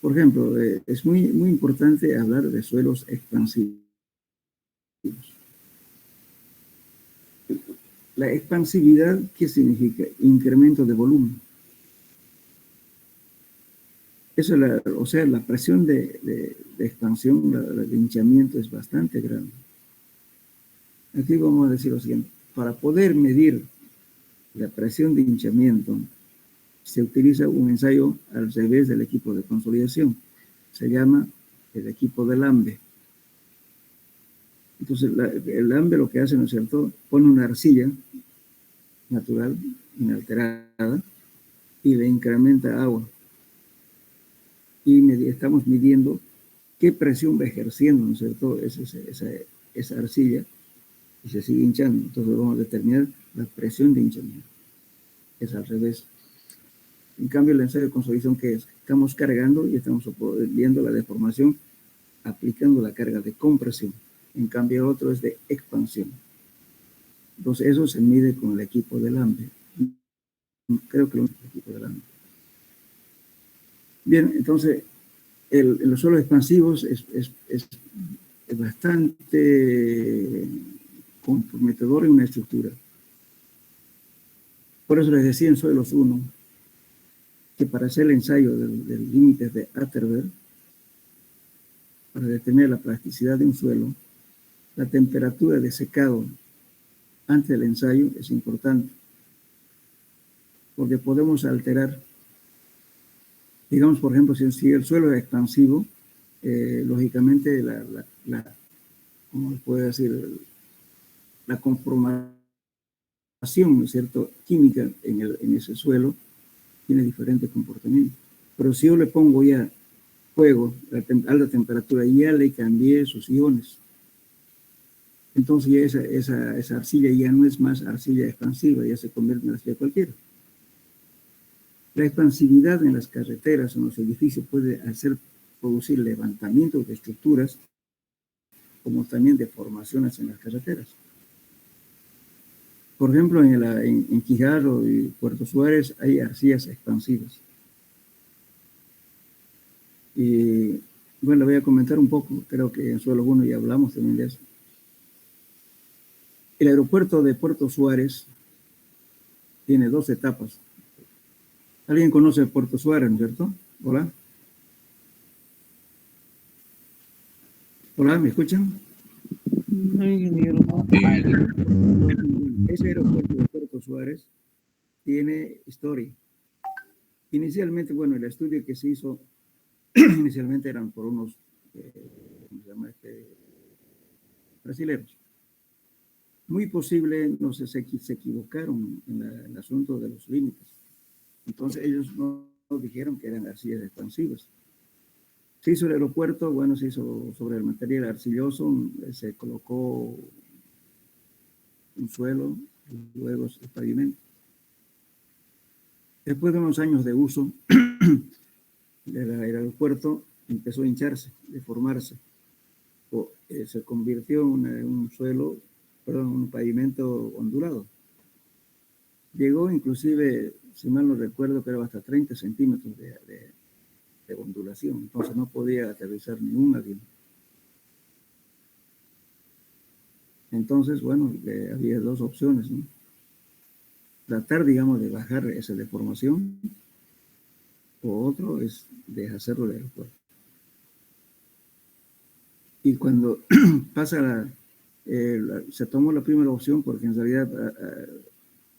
por ejemplo, es muy importante hablar de suelos expansivos. La expansividad, ¿qué significa? Incremento de volumen. Eso o sea, la presión de expansión, de hinchamiento es bastante grande. Aquí vamos a decir lo siguiente. Para poder medir la presión de hinchamiento, se utiliza un ensayo al revés del equipo de consolidación. Se llama el equipo de Lambe. Entonces, el Lambe lo que hace, ¿no es cierto?, pone una arcilla natural, inalterada, y le incrementa agua. Y estamos midiendo qué presión va ejerciendo, ¿no es cierto?, esa arcilla, y se sigue hinchando. Entonces vamos a determinar la presión de hinchamiento. Es al revés. En cambio, el ensayo de consolidación, ¿qué es? Estamos cargando y estamos viendo la deformación aplicando la carga de compresión. En cambio, el otro es de expansión. Entonces, eso se mide con el equipo de Lambe. Creo que el equipo de Lambe. Bien, entonces, los suelos expansivos es bastante comprometedor en una estructura. Por eso les decía en suelos 1 que para hacer el ensayo del límite de Atterberg, para determinar la plasticidad de un suelo, la temperatura de secado antes del ensayo es importante, porque podemos alterar, digamos, por ejemplo, si el suelo es expansivo, lógicamente ¿cómo puede decir? La conformación, ¿no es cierto?, química en ese suelo tiene diferentes comportamientos. Pero si yo le pongo ya fuego a alta temperatura, ya le cambié sus iones. Entonces ya esa arcilla ya no es más arcilla expansiva, ya se convierte en arcilla cualquiera. La expansividad en las carreteras, en los edificios, puede producir levantamientos de estructuras, como también deformaciones en las carreteras. Por ejemplo, en Quijarro y Puerto Suárez hay arcillas expansivas. Y bueno, voy a comentar un poco, creo que en suelo 1 ya hablamos también de eso. El aeropuerto de Puerto Suárez tiene 2 etapas. ¿Alguien conoce Puerto Suárez, no es cierto? Hola. Hola, ¿me escuchan? Ese aeropuerto de Puerto Suárez tiene historia. Inicialmente, bueno, el estudio que se hizo, inicialmente eran por unos, ¿cómo se llama? Brasileños. Muy posible, no sé, se equivocaron en el asunto de los límites. Entonces ellos no dijeron que eran arcillas expansivas. Se hizo el aeropuerto, bueno, se hizo sobre el material arcilloso, se colocó un suelo, luego el pavimento. Después de unos años de uso, el aeropuerto empezó a hincharse, deformarse. se convirtió en un suelo, perdón, un pavimento ondulado. Llegó inclusive, si mal no recuerdo, que era hasta 30 centímetros de ondulación, entonces no podía aterrizar ningún avión. Entonces, bueno, había dos opciones, ¿no? Tratar, digamos, de bajar esa deformación, o otro es deshacerlo del aeropuerto. Y cuando se tomó la primera opción, porque en realidad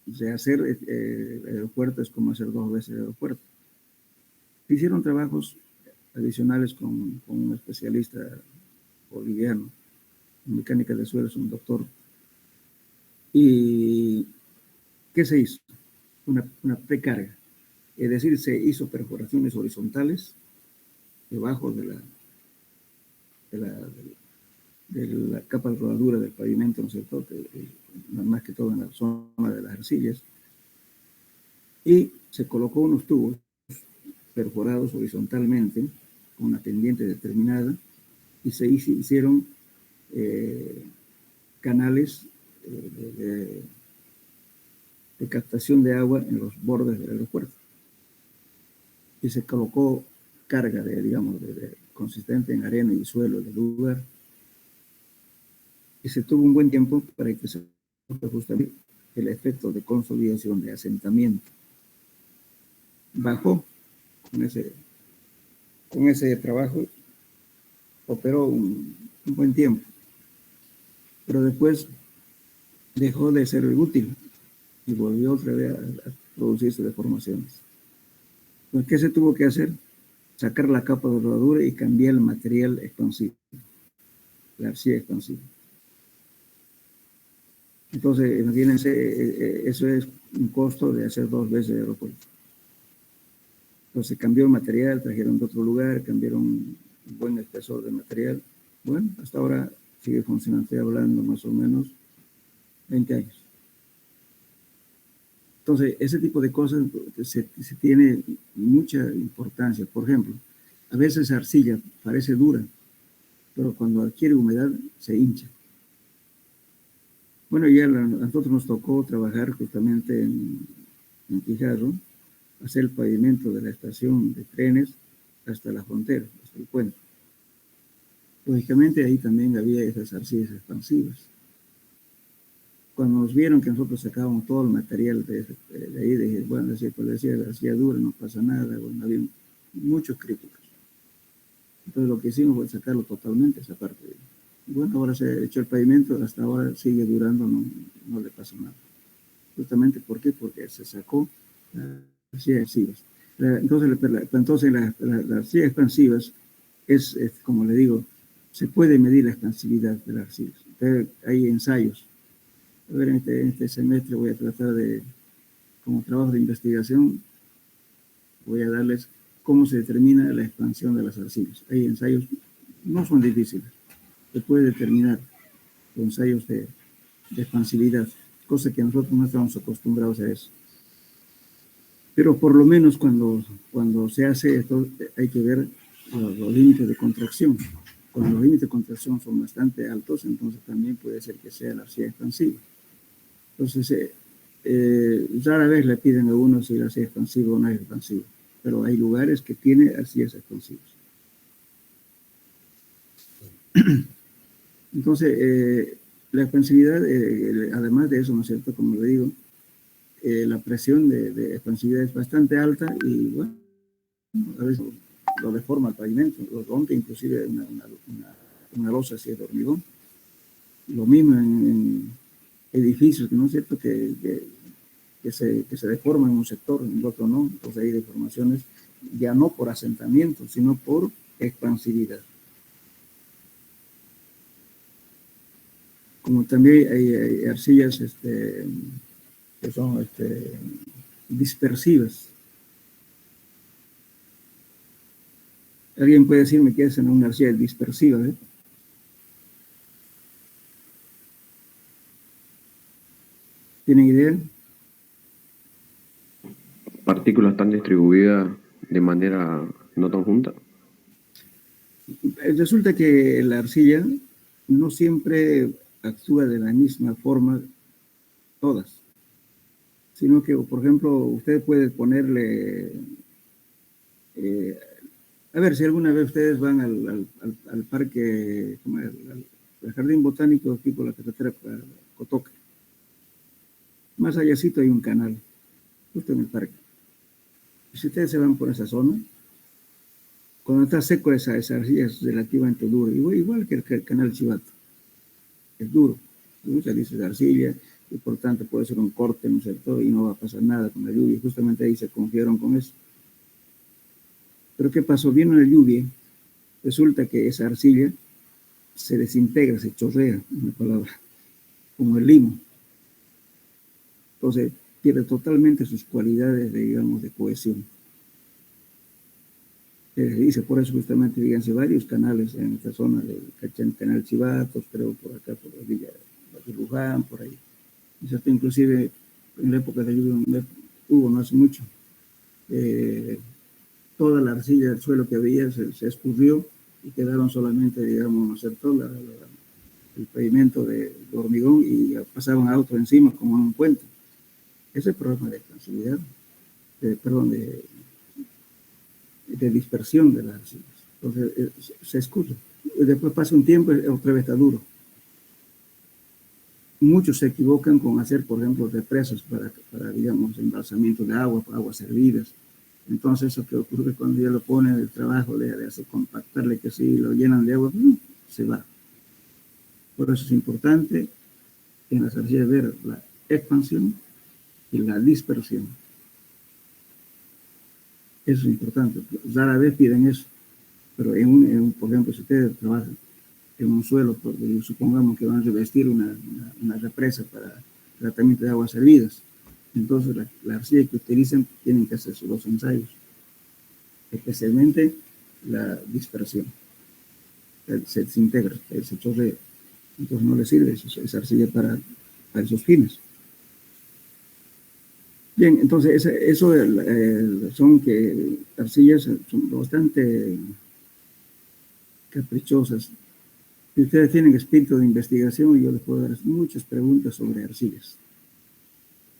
de hacer el aeropuerto es como hacer dos veces el aeropuerto. Hicieron trabajos adicionales con un especialista boliviano en mecánica de suelos, un doctor. ¿Y qué se hizo? Una precarga. Es decir, se hizo perforaciones horizontales debajo de la capa de rodadura del pavimento, ¿no es cierto? Más que todo en la zona de las arcillas. Y se colocó unos tubos perforados horizontalmente con una pendiente determinada y se hicieron canales de captación de agua en los bordes del aeropuerto. Y se colocó carga consistente en arena y suelo del lugar. Y se tuvo un buen tiempo para que se justamente el efecto de consolidación, de asentamiento. Bajó con ese trabajo, operó un buen tiempo, pero después dejó de ser útil y volvió otra vez a producirse deformaciones. Entonces, ¿qué se tuvo que hacer? Sacar la capa de rodadura y cambiar el material expansivo, la arcilla expansiva. Entonces, imagínense, eso es un costo de hacer dos veces el aeropuerto. Entonces, cambió el material, trajeron de otro lugar, cambiaron un buen espesor de material. Bueno, hasta ahora sigue funcionando, estoy hablando más o menos 20 años. Entonces, ese tipo de cosas se tiene mucha importancia. Por ejemplo, a veces la arcilla parece dura, pero cuando adquiere humedad se hincha. Bueno, ya a nosotros nos tocó trabajar justamente en Quijarro, hacer el pavimento de la estación de trenes hasta la frontera, hasta el puente. Lógicamente ahí también había esas arcillas expansivas. Cuando nos vieron que nosotros sacábamos todo el material de ahí, dije, bueno, decía la arcilla dura, no pasa nada, bueno, había muchos críticos. Entonces lo que hicimos fue sacarlo totalmente, esa parte. Bueno, ahora se echó el pavimento, hasta ahora sigue durando, no le pasa nada. Justamente, ¿por qué? Porque se sacó las arcillas expansivas. Entonces las arcillas expansivas es, como le digo, se puede medir la expansividad de las arcillas. Entonces, hay ensayos. A ver, en este semestre voy a tratar como trabajo de investigación, voy a darles cómo se determina la expansión de las arcillas. Hay ensayos, no son difíciles, se puede determinar los ensayos de expansividad, cosa que nosotros no estamos acostumbrados a eso. Pero por lo menos cuando se hace esto, hay que ver los límites de contracción. Cuando los límites de contracción son bastante altos, entonces también puede ser que sea la arcilla expansiva. Entonces, rara vez le piden a uno si la arcilla es expansiva o no es expansiva, pero hay lugares que tienen arcillas expansivas. Entonces, la expansividad, además de eso, ¿no es cierto? Como le digo, la presión de expansividad es bastante alta y, bueno, a veces lo deforma el pavimento, lo rompe, inclusive una losa así de hormigón. Lo mismo en edificios, ¿no es cierto?, que se deforman en un sector, en el otro no. Entonces hay deformaciones ya no por asentamiento, sino por expansividad. Como también hay arcillas que son dispersivas. ¿Alguien puede decirme qué es una arcilla dispersiva? ¿Tienen idea? Partículas están distribuidas de manera no tan junta. Resulta que la arcilla no siempre actúa de la misma forma todas, sino que, por ejemplo, usted puede ponerle, a ver, si alguna vez ustedes van al parque, ¿cómo es? Al jardín botánico aquí por la carretera Cotoca, más allácito hay un canal, justo en el parque. Y si ustedes se van por esa zona, cuando está seco esa arcilla es relativamente dura, igual que el canal Chivato, es duro, muchas dice de arcilla, y por tanto puede ser un corte, ¿no es cierto? Y no va a pasar nada con la lluvia, justamente ahí se confiaron con eso. Pero ¿qué pasó? Vino la lluvia, resulta que esa arcilla se desintegra, se chorrea, una palabra, como el limo. Entonces pierde totalmente sus cualidades, digamos, de cohesión. Dice, por eso justamente, díganse, varios canales en esta zona del Canal Chivatos, creo por acá, por la Villa de Luján, por ahí. Inclusive en la época de lluvia hubo no hace mucho, toda la arcilla del suelo que había se escurrió y quedaron solamente, digamos, ¿no es cierto?, el pavimento de hormigón y pasaban autos encima como en un puente. Ese es el problema de expansividad, de dispersión de las arcillas. Entonces se escurre. Después pasa un tiempo y otra vez está duro. Muchos se equivocan con hacer, por ejemplo, represas para digamos, embalsamiento de agua, aguas hervidas. Entonces, eso que ocurre cuando ya lo ponen el trabajo de hacer compactarle, que si lo llenan de agua, se va. Por eso es importante en las arcillas ver la expansión y la dispersión. Eso es importante. Rara vez piden eso, pero por ejemplo, si ustedes trabajan en un suelo, porque supongamos que van a revestir una represa para tratamiento de aguas hervidas, entonces la arcilla que utilicen tienen que hacer los ensayos, especialmente la dispersión. Se desintegra, se chorrea. Entonces no le sirve esa arcilla para esos fines. Bien, entonces eso son que arcillas son bastante caprichosas. Si ustedes tienen espíritu de investigación, yo les puedo dar muchas preguntas sobre arcillas.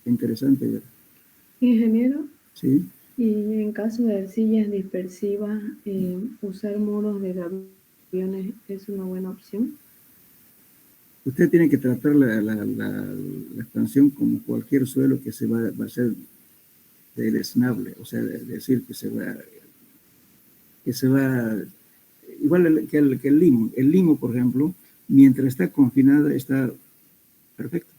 Interesante ver. Ingeniero. Sí. Y en caso de arcillas dispersivas, usar muros de gaviones es una buena opción. Usted tiene que tratar la expansión como cualquier suelo que se va a ser deleznable, o sea, decir que se va igual que el limo. El limo, por ejemplo, mientras está confinada está perfecto.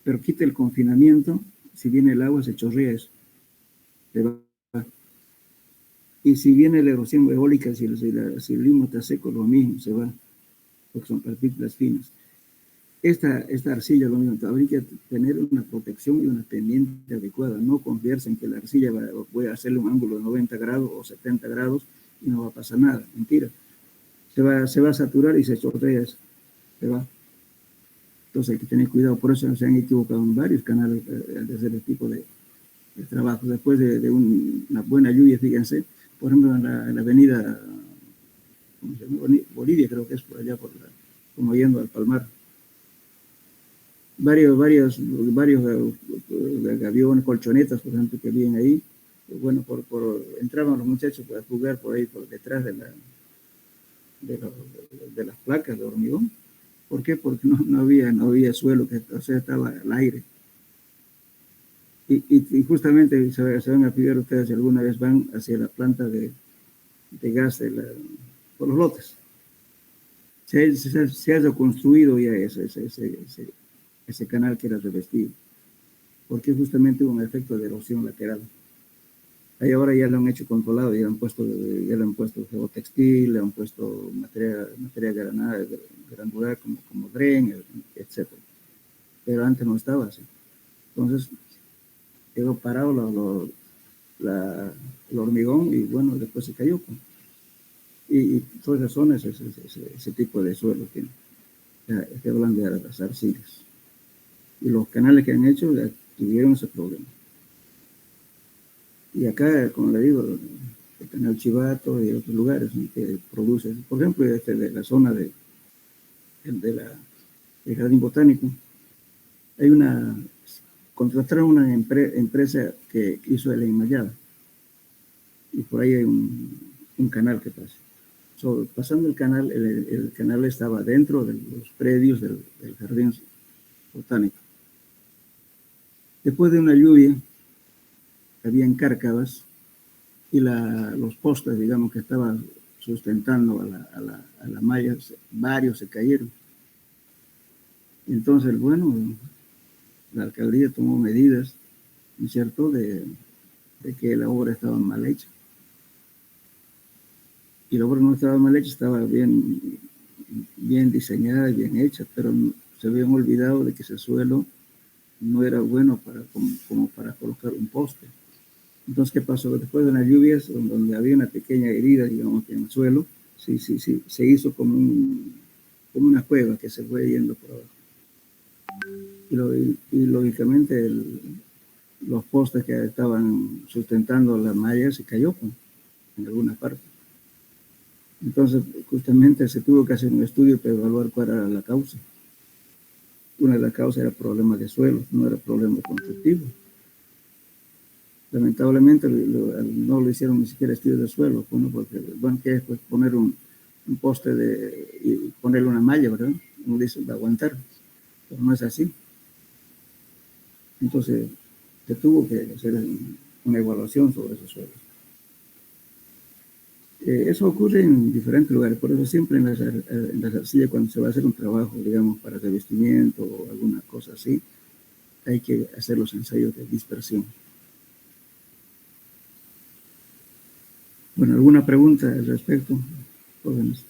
Pero quita el confinamiento, si viene el agua se chorrea eso. Se va. Y si viene la erosión eólica, si el limo está seco, lo mismo, se va, porque son partículas finas. Esta arcilla, lo mismo, habría que tener una protección y una pendiente adecuada, no confiarse en que la arcilla voy a hacerle un ángulo de 90 grados o 70 grados y no va a pasar nada, mentira. Se va a saturar y se chorrea eso, se va. Entonces hay que tener cuidado, por eso se han equivocado en varios canales de hacer este tipo de trabajo. Después de una buena lluvia, fíjense, por ejemplo, en la avenida Bolivia, creo que es por allá, como yendo al Palmar. Varios gaviones, colchonetas, por ejemplo, que vienen ahí. Bueno, entraban los muchachos a jugar por ahí, por detrás de las placas de hormigón. ¿Por qué? Porque no había suelo, o sea, estaba al aire. Y justamente se van a fijar ustedes si alguna vez van hacia la planta de gas por los lotes. Se haya construido ya ese canal que era revestido, porque justamente hubo un efecto de erosión lateral. Ahí ahora ya lo han hecho controlado, ya le han puesto geotextil, le han puesto materia granular como dren, etc. Pero antes no estaba así. Entonces quedó parado el hormigón y bueno, después se cayó. Y todas esas zonas, ese tipo de suelo tiene. Estoy hablando de las arcillas. Y los canales que han hecho tuvieron ese problema. Y acá, como le digo, el canal Chivato y otros lugares, ¿no?, que producen, por ejemplo, de la zona de el Jardín Botánico. Contrataron una empresa que hizo el enmayado. Y por ahí hay un canal que pasa. Pasando el canal estaba dentro de los predios del Jardín Botánico. Después de una lluvia, habían cárcavas y los postes, digamos, que estaban sustentando a la malla, varios se cayeron. Entonces, bueno, la alcaldía tomó medidas, ¿no es cierto?, de que la obra estaba mal hecha. Y la obra no estaba mal hecha, estaba bien diseñada y bien hecha, pero se habían olvidado de que ese suelo no era bueno como para colocar un poste. Entonces, ¿qué pasó? Después de las lluvias, donde había una pequeña herida, digamos, en el suelo, sí, se hizo como una cueva que se fue yendo por abajo. Y lógicamente los postes que estaban sustentando las mallas se cayó en alguna parte. Entonces, justamente se tuvo que hacer un estudio para evaluar cuál era la causa. Una de las causas era problema de suelo, no era problema constructivo. Lamentablemente no lo hicieron ni siquiera estudio de suelo, porque ¿qué es? Pues poner un poste y ponerle una malla, ¿verdad? Uno dice, va a aguantar, pero no es así. Entonces, se tuvo que hacer una evaluación sobre esos suelos. Eso ocurre en diferentes lugares, por eso siempre en las arcillas, cuando se va a hacer un trabajo, digamos, para revestimiento o alguna cosa así, hay que hacer los ensayos de dispersión. Bueno, ¿alguna pregunta al respecto, jóvenes?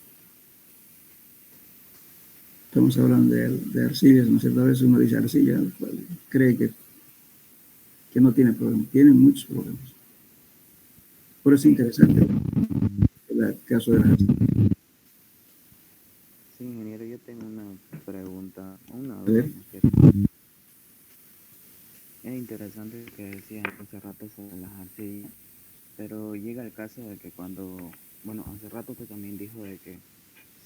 Estamos hablando de arcillas, ¿no es cierto? A veces uno dice arcilla, cree que no tiene problemas. Tiene muchos problemas. Por eso es interesante el caso de las arcillas. Sí, ingeniero, yo tengo una pregunta, una A duda, ver. ¿no es cierto? Es interesante que decían hace rato sobre las arcillas, pero llega el caso de que hace rato usted también dijo de que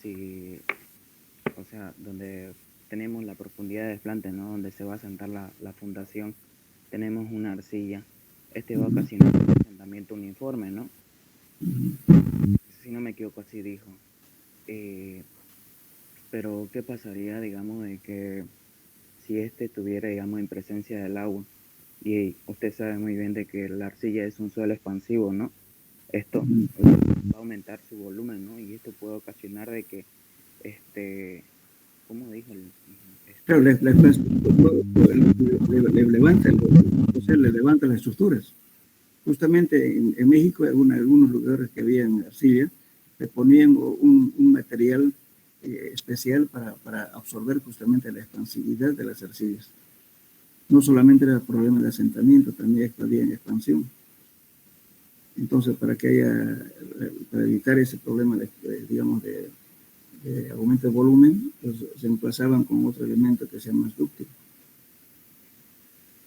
si, o sea, donde tenemos la profundidad de desplante, ¿no? Donde se va a sentar la fundación, tenemos una arcilla, va a ocasionar un asentamiento uniforme, ¿no? Si no me equivoco, así dijo. Pero, ¿qué pasaría, digamos, de que si tuviera, digamos, en presencia del agua? Y usted sabe muy bien de que la arcilla es un suelo expansivo, ¿no? Esto va a aumentar su volumen, ¿no? Y esto puede ocasionar de que, ¿cómo dijo? Claro, le levanta las estructuras. Justamente en México, en algunos lugares que había en arcilla, le ponían un material especial para absorber justamente la expansividad de las arcillas. No solamente era el problema de asentamiento, también había en expansión. Entonces, para evitar ese problema de aumento de volumen, pues, se emplazaban con otro elemento que sea más dúctil.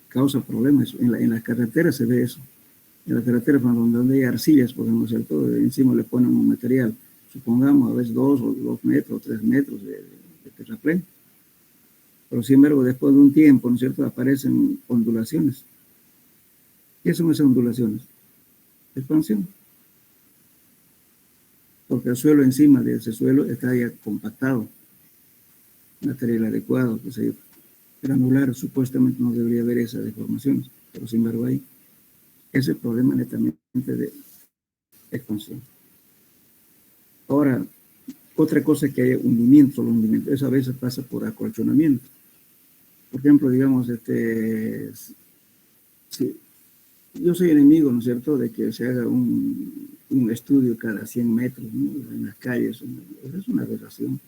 Causa problemas. En las carreteras se ve eso. En las carreteras donde hay arcillas, por ejemplo, ¿cierto? Encima le ponen un material, supongamos a veces 2 metros, 3 metros de terraplén. Pero sin embargo, después de un tiempo, ¿no es cierto?, aparecen ondulaciones. ¿Qué son esas ondulaciones? Expansión. Porque el suelo encima de ese suelo está ya compactado, material adecuado, que se granular, supuestamente no debería haber esas deformaciones, pero sin embargo hay ese problema netamente de expansión. Ahora, otra cosa es que hay hundimiento, eso a veces pasa por acolchonamiento. Por ejemplo, digamos, yo soy enemigo, ¿no es cierto?, de que se haga un estudio cada 100 metros, ¿no?, en las calles. Es una aberración.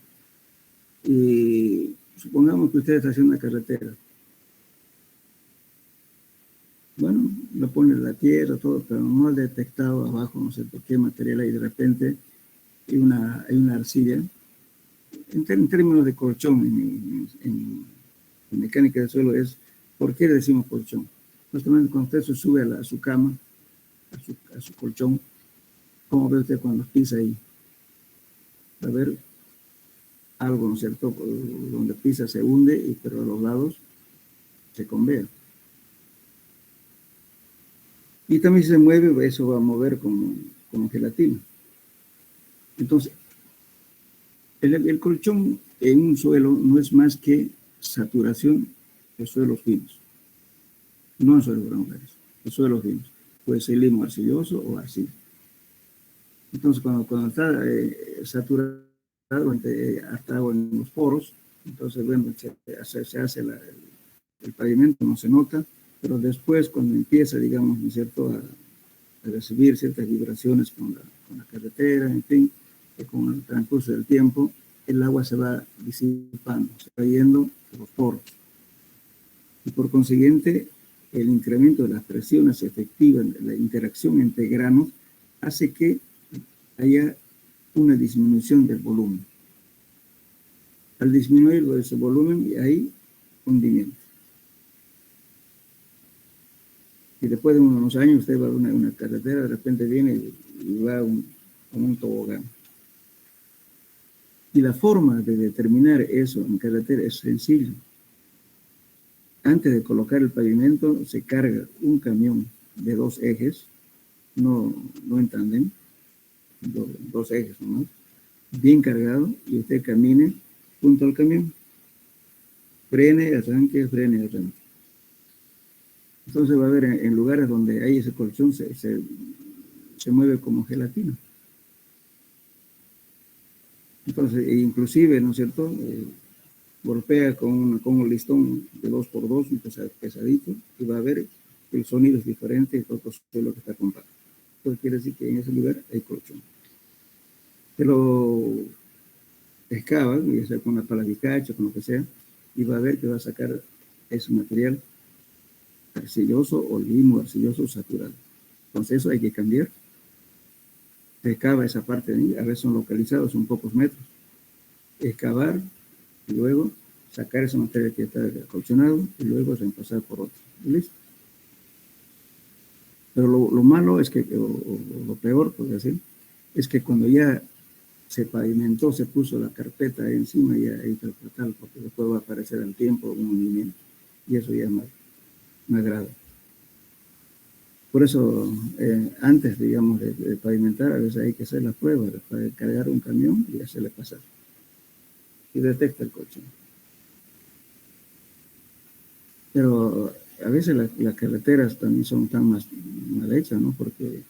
Y supongamos que usted está haciendo una carretera. Bueno, lo pone en la tierra, todo, pero no ha detectado abajo, no sé por qué material hay. De repente hay una arcilla. En términos de colchón, en mecánica del suelo, ¿por qué le decimos colchón? Justamente cuando usted se sube a su cama, a su colchón, ¿cómo ve usted cuando pisa ahí? A ver, algo, ¿no es cierto?, donde pisa se hunde, pero a los lados se convea. Y también si se mueve, eso va a mover como gelatina. Entonces, el colchón en un suelo no es más que saturación de suelos finos, no en suelos granulares, de suelos finos. Puede ser limo arcilloso o arcilla. Entonces, cuando está saturado hasta agua en los poros, entonces, bueno, se hace el pavimento, no se nota, pero después, cuando empieza, digamos, ¿no es cierto?, a recibir ciertas vibraciones con la carretera, en fin, que con el transcurso del tiempo, el agua se va disipando, se va yendo por los poros. Y por consiguiente, el incremento de las presiones efectivas, la interacción entre granos, hace que haya una disminución del volumen. Al disminuir ese volumen, hay hundimiento. Y después de unos años, usted va a una carretera, de repente viene y va con un tobogán. Y la forma de determinar eso en carretera es sencillo. Antes de colocar el pavimento, se carga un camión de 2 ejes, no en tándem, dos ejes nomás, bien cargado, y usted camine junto al camión. Frene, arranque, frene, arranque. Entonces va a ver en lugares donde hay ese colchón, se mueve como gelatina. Entonces, inclusive, ¿no es cierto?, golpea con un listón de 2x2, pesadito, y va a ver que el sonido es diferente de todo el suelo que está compacto. Entonces quiere decir que en ese lugar hay colchón. Se lo excavan, ya sea con una pala de cacho, con lo que sea, y va a ver que va a sacar ese material arcilloso o limo arcilloso saturado. Entonces eso hay que cambiar. Se excava esa parte de ahí, a veces son localizados, son pocos metros. Excavar y luego sacar ese material que está acolchonado y luego reemplazar por otro. ¿Listo? Pero lo malo es que, o lo peor, por decir, es que cuando ya se pavimentó, se puso la carpeta ahí encima, ya hay que tratar, porque después va a aparecer al tiempo un hundimiento. Y eso ya es más grave. Por eso, antes, digamos, de pavimentar, a veces hay que hacer la prueba para cargar un camión y hacerle pasar. Y detecta el colchón. Pero a veces las carreteras también son tan mal hechas, ¿no? Porque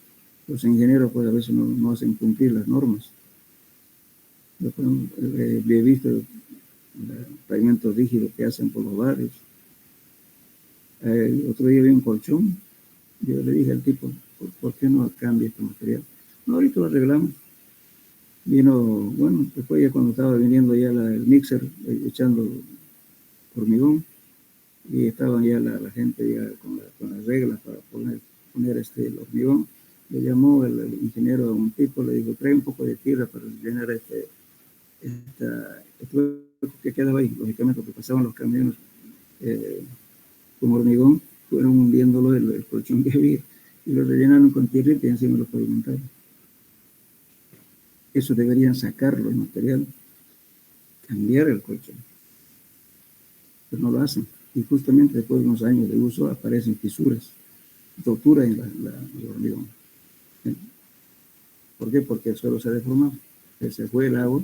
los ingenieros, pues, a veces no hacen cumplir las normas. Yo he visto el pavimento rígido que hacen por los barrios. Otro día vi un colchón. Yo le dije al tipo, ¿por qué no cambia este material? No, ahorita lo arreglamos. Vino, bueno, después ya cuando estaba viniendo ya el mixer, echando hormigón, y estaban ya la gente ya con las reglas para poner el hormigón. Le llamó el ingeniero a un tipo, le dijo, trae un poco de tierra para llenar este hueco que quedaba ahí. Lógicamente, porque pasaban los camiones con hormigón, fueron hundiéndolo el colchón que había y lo rellenaron con tierra y encima lo pavimentaron. Eso deberían sacarlo, el material, cambiar el colchón. Pero no lo hacen. Y justamente después de unos años de uso aparecen fisuras, rotura en el hormigón. ¿Sí? ¿Por qué? Porque el suelo se ha deformado. Se fue el agua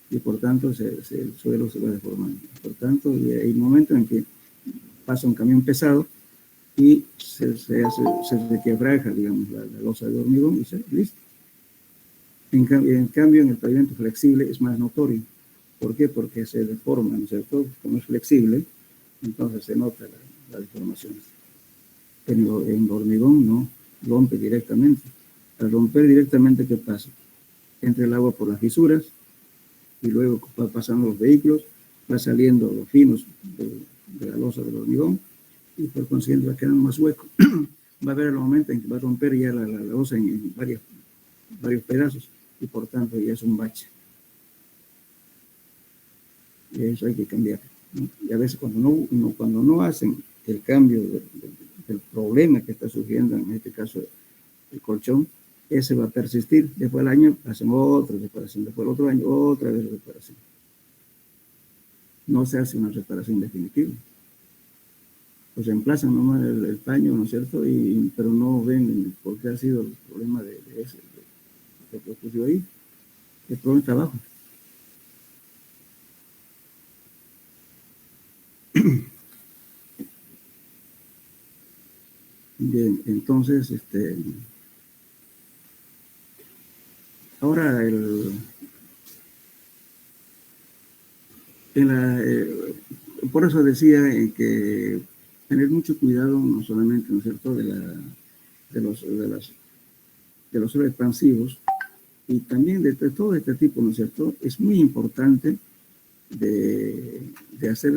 y por tanto el suelo se va deformando. Por tanto, hay momentos en que pasa un camión pesado y se requebraja, digamos, la losa de hormigón y listo. En cambio, en el pavimento flexible es más notorio. ¿Por qué? Porque se deforma, ¿no es cierto? Como es flexible, entonces se nota la deformación. En hormigón no, rompe directamente. Al romper directamente, ¿qué pasa? Entra el agua por las fisuras y luego va pasando los vehículos, va saliendo los finos de la losa del hormigón y por consiguiente va quedando más hueco. Va a haber el momento en que va a romper ya la losa en varios pedazos y por tanto ya es un bache. Y eso hay que cambiar, ¿no? Y a veces cuando no hacen el cambio del problema que está surgiendo, en este caso el colchón, ese va a persistir. Después del año hacen otro, después el otro año otra vez reparación. no se hace una reparación definitiva. Pues reemplazan nomás el paño, ¿no es cierto? Pero no ven por qué ha sido el problema de ese, de que ocurrió ahí. El problema está abajo. Bien, entonces, ahora por eso decía que tener mucho cuidado, no solamente, ¿no es cierto?, de los suelos expansivos, y también de todo este tipo, ¿no es cierto? Es muy importante de hacer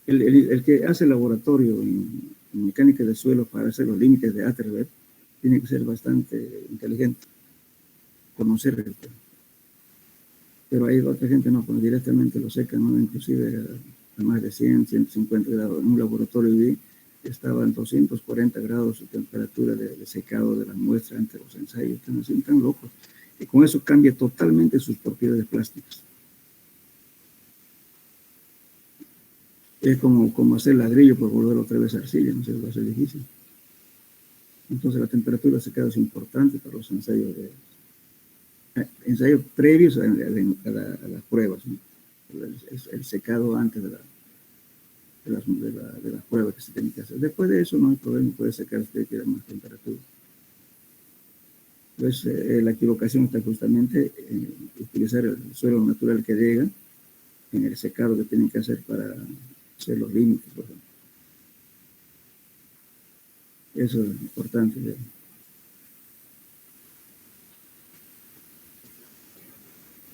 el que hace el laboratorio en mecánica de suelo para hacer los límites de Atterberg tiene que ser bastante inteligente, conocer el tema. Pero hay otra gente, no, pues directamente lo secan, ¿no? Inclusive a más de 100, 150 grados. En un laboratorio vi que estaban 240 grados de temperatura de secado de las muestras entre los ensayos. Están locos. Y con eso cambia totalmente sus propiedades plásticas. Es como hacer ladrillo por volver otra vez a arcilla, no sé, va a ser difícil. Entonces la temperatura de secado es importante para los ensayos previos a las pruebas, ¿no? El secado antes de las pruebas que se tienen que hacer. Después de eso no hay problema, puede secar si quiere más temperatura. Entonces la equivocación está justamente en utilizar el suelo natural que llega en el secado que tienen que hacer para hacer los límites, por ejemplo. Eso es importante.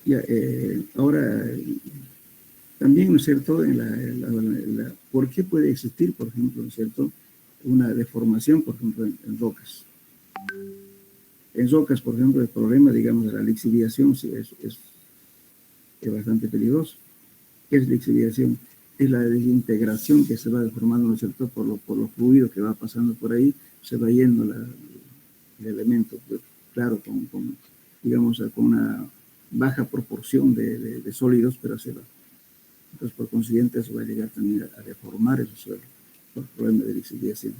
Ya, ahora, también, ¿no es cierto?, ¿por qué puede existir, por ejemplo, ¿no es cierto?, una deformación, por ejemplo, en rocas? En rocas, por ejemplo, el problema, digamos, de la lixiviación sí, es bastante peligroso. ¿Qué es lixiviación? Es la desintegración que se va deformando, ¿no es cierto?, por los fluidos que va pasando por ahí, se va yendo el elemento, pues, claro, digamos, con una baja proporción de sólidos, pero se va. Entonces, por consiguiente, eso va a llegar también a deformar el suelo por problemas de lixiviación.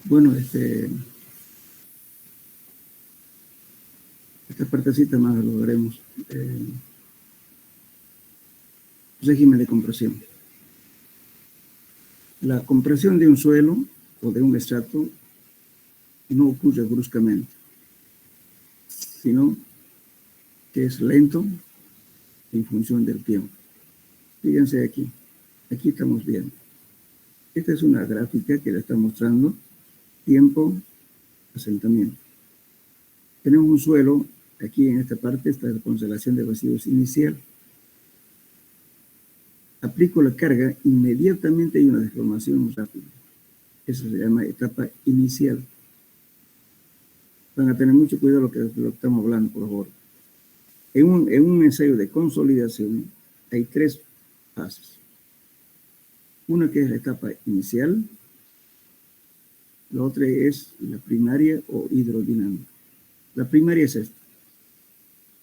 Bueno, esta partecita más lo veremos. Régimen de compresión. La compresión de un suelo o de un estrato no ocurre bruscamente, sino que es lento en función del tiempo. Fíjense aquí estamos viendo. Esta es una gráfica que le está mostrando tiempo, asentamiento. Tenemos un suelo, aquí en esta parte está la conservación de vacíos inicial. Aplico la carga, inmediatamente hay una deformación rápida. Eso se llama etapa inicial. Van a tener mucho cuidado lo que estamos hablando, por favor. En un ensayo de consolidación hay 3 fases. Una que es la etapa inicial, la otra es la primaria o hidrodinámica. La primaria es esta.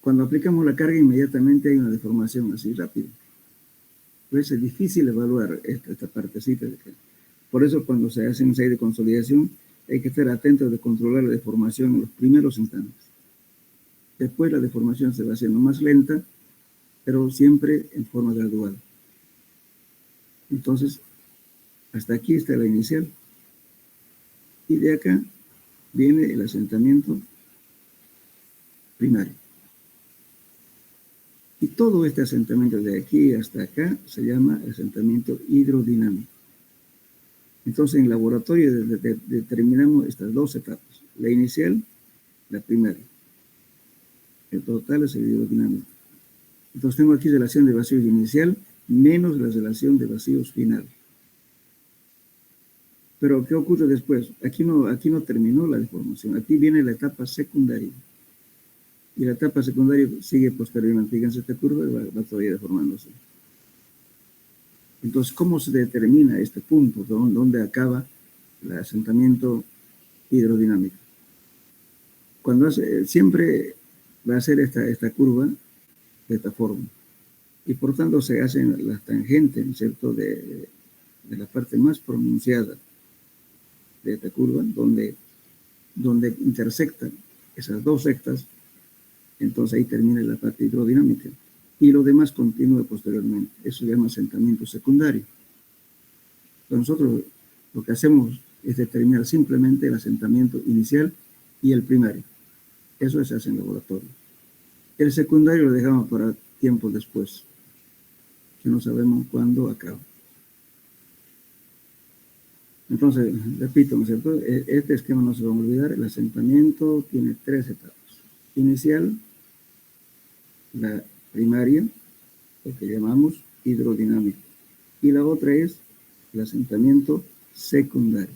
Cuando aplicamos la carga, inmediatamente hay una deformación así rápida. Entonces es difícil evaluar esta partecita. Por eso cuando se hace un ensayo de consolidación, hay que estar atentos de controlar la deformación en los primeros instantes. Después la deformación se va haciendo más lenta, pero siempre en forma gradual. Entonces, hasta aquí está la inicial. Y de acá viene el asentamiento primario. Y todo este asentamiento de aquí hasta acá se llama asentamiento hidrodinámico. Entonces, en laboratorio determinamos estas 2 etapas. La inicial, la primaria. El total es el hidrodinámico. Entonces, tengo aquí relación de vacíos inicial menos la relación de vacíos final. Pero, ¿qué ocurre después? Aquí no terminó la deformación. Aquí viene la etapa secundaria. Y la etapa secundaria sigue posteriormente. Fíjense, esta curva va todavía deformándose. Entonces, ¿cómo se determina este punto? ¿Dónde acaba el asentamiento hidrodinámico? cuando siempre va a ser esta curva de esta forma. Y por tanto se hacen las tangentes, ¿no es cierto?, de la parte más pronunciada de esta curva, donde intersectan esas dos rectas, entonces ahí termina la parte hidrodinámica. Y lo demás continúa posteriormente. Eso se llama asentamiento secundario. Entonces nosotros lo que hacemos es determinar simplemente el asentamiento inicial y el primario. Eso se hace en laboratorio. El secundario lo dejamos para tiempo después, que no sabemos cuándo acaba. Entonces, repito, ¿no es cierto? Este esquema no se va a olvidar. El asentamiento tiene 3 etapas. Inicial, la primaria, lo que llamamos hidrodinámica. Y la otra es el asentamiento secundario.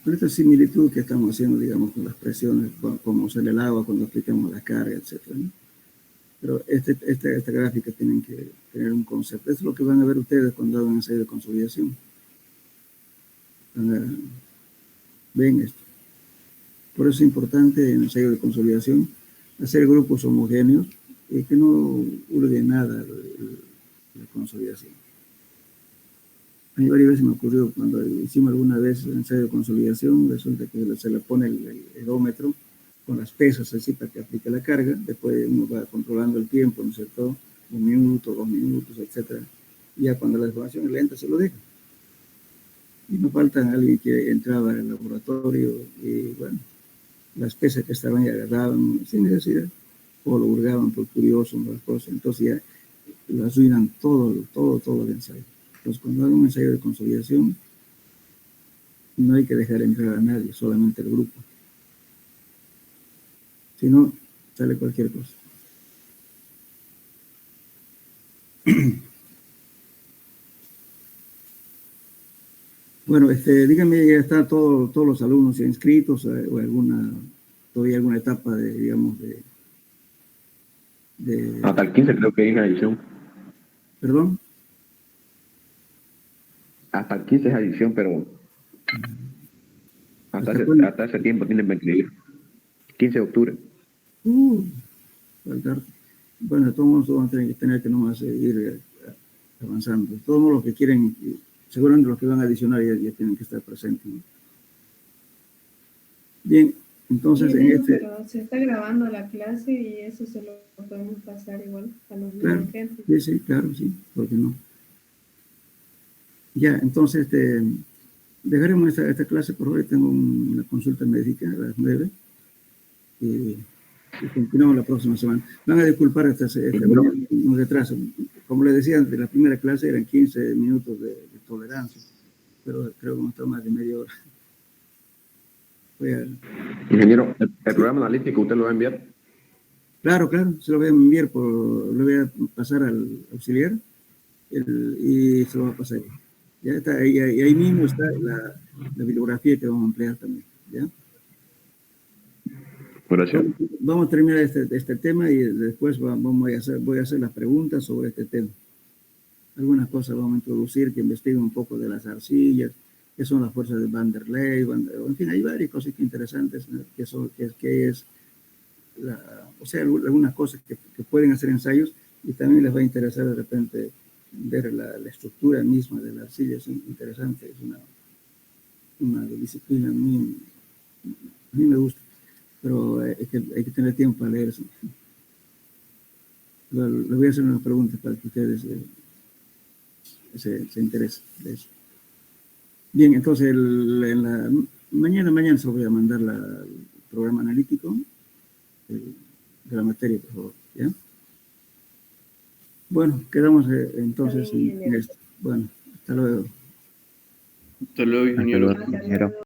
Por esta similitud que estamos haciendo, digamos, con las presiones, cómo sale el agua cuando aplicamos la carga, etc., ¿no? Pero esta gráfica tienen que tener un concepto. Eso es lo que van a ver ustedes cuando hagan ensayo de consolidación. Ven esto. Por eso es importante en el ensayo de consolidación hacer grupos homogéneos y que no hurgue nada la consolidación. A mí varias veces me ocurrió cuando hicimos alguna vez el ensayo de consolidación, resulta que se le pone el edómetro con las pesas así para que aplique la carga, después uno va controlando el tiempo, ¿no es cierto?, 1 minuto, 2 minutos, etc. Y ya cuando la deformación es lenta se lo deja. Y no falta alguien que entraba al laboratorio y, bueno, las pesas que estaban ya agarraban sin necesidad, o lo hurgaban por curioso, las cosas, entonces ya lo arruinan todo el ensayo. Entonces, cuando hago un ensayo de consolidación, no hay que dejar entrar a nadie, solamente el grupo. Si no, sale cualquier cosa. Bueno, díganme, ya están todos los alumnos ya inscritos o todavía alguna etapa de, digamos, Hasta el 15 creo que es adición. ¿Perdón? Hasta el 15 es adición, pero hasta ese tiempo tienen que inscribir. 15 de octubre. Faltar. Bueno, de todos modos vamos a tener que nomás ir avanzando. De todos modos, los que quieren, seguramente los que van a adicionar ya tienen que estar presentes, ¿no? Bien, entonces Pero se está grabando la clase y eso se lo podemos pasar igual a los claro, clientes. sí, claro, sí, ¿por qué no? Ya, entonces dejaremos esta clase por hoy. Tengo una consulta médica a las 9 y continuamos la próxima semana. Van a disculpar un retraso. Como les decía, de la primera clase eran 15 minutos de tolerancia, pero creo que hemos estado más de media hora. Ingeniero, ¿el programa analítico usted lo va a enviar? Claro, se lo voy a enviar, lo voy a pasar al auxiliar y se lo va a pasar. Ya está, y ahí mismo está la bibliografía que vamos a emplear también, ¿ya? Gracias. Vamos a terminar este tema y después voy a hacer las preguntas sobre este tema. Algunas cosas vamos a introducir que investiguen un poco de las arcillas, qué son las fuerzas de Van der Leyen, en fin, hay varias cosas interesantes, ¿no? O sea, algunas cosas que pueden hacer ensayos y también les va a interesar de repente ver la estructura misma de la arcilla. Es interesante, es una disciplina a mí me gusta, pero hay que tener tiempo para leer eso. Les voy a hacer unas preguntas para que ustedes se interesen de eso. Bien, entonces mañana se lo voy a mandar el programa analítico de la materia, por favor, ¿ya? Bueno, quedamos entonces en esto. Bueno, hasta luego. Hasta luego, ingeniero. Hasta luego, ingeniero.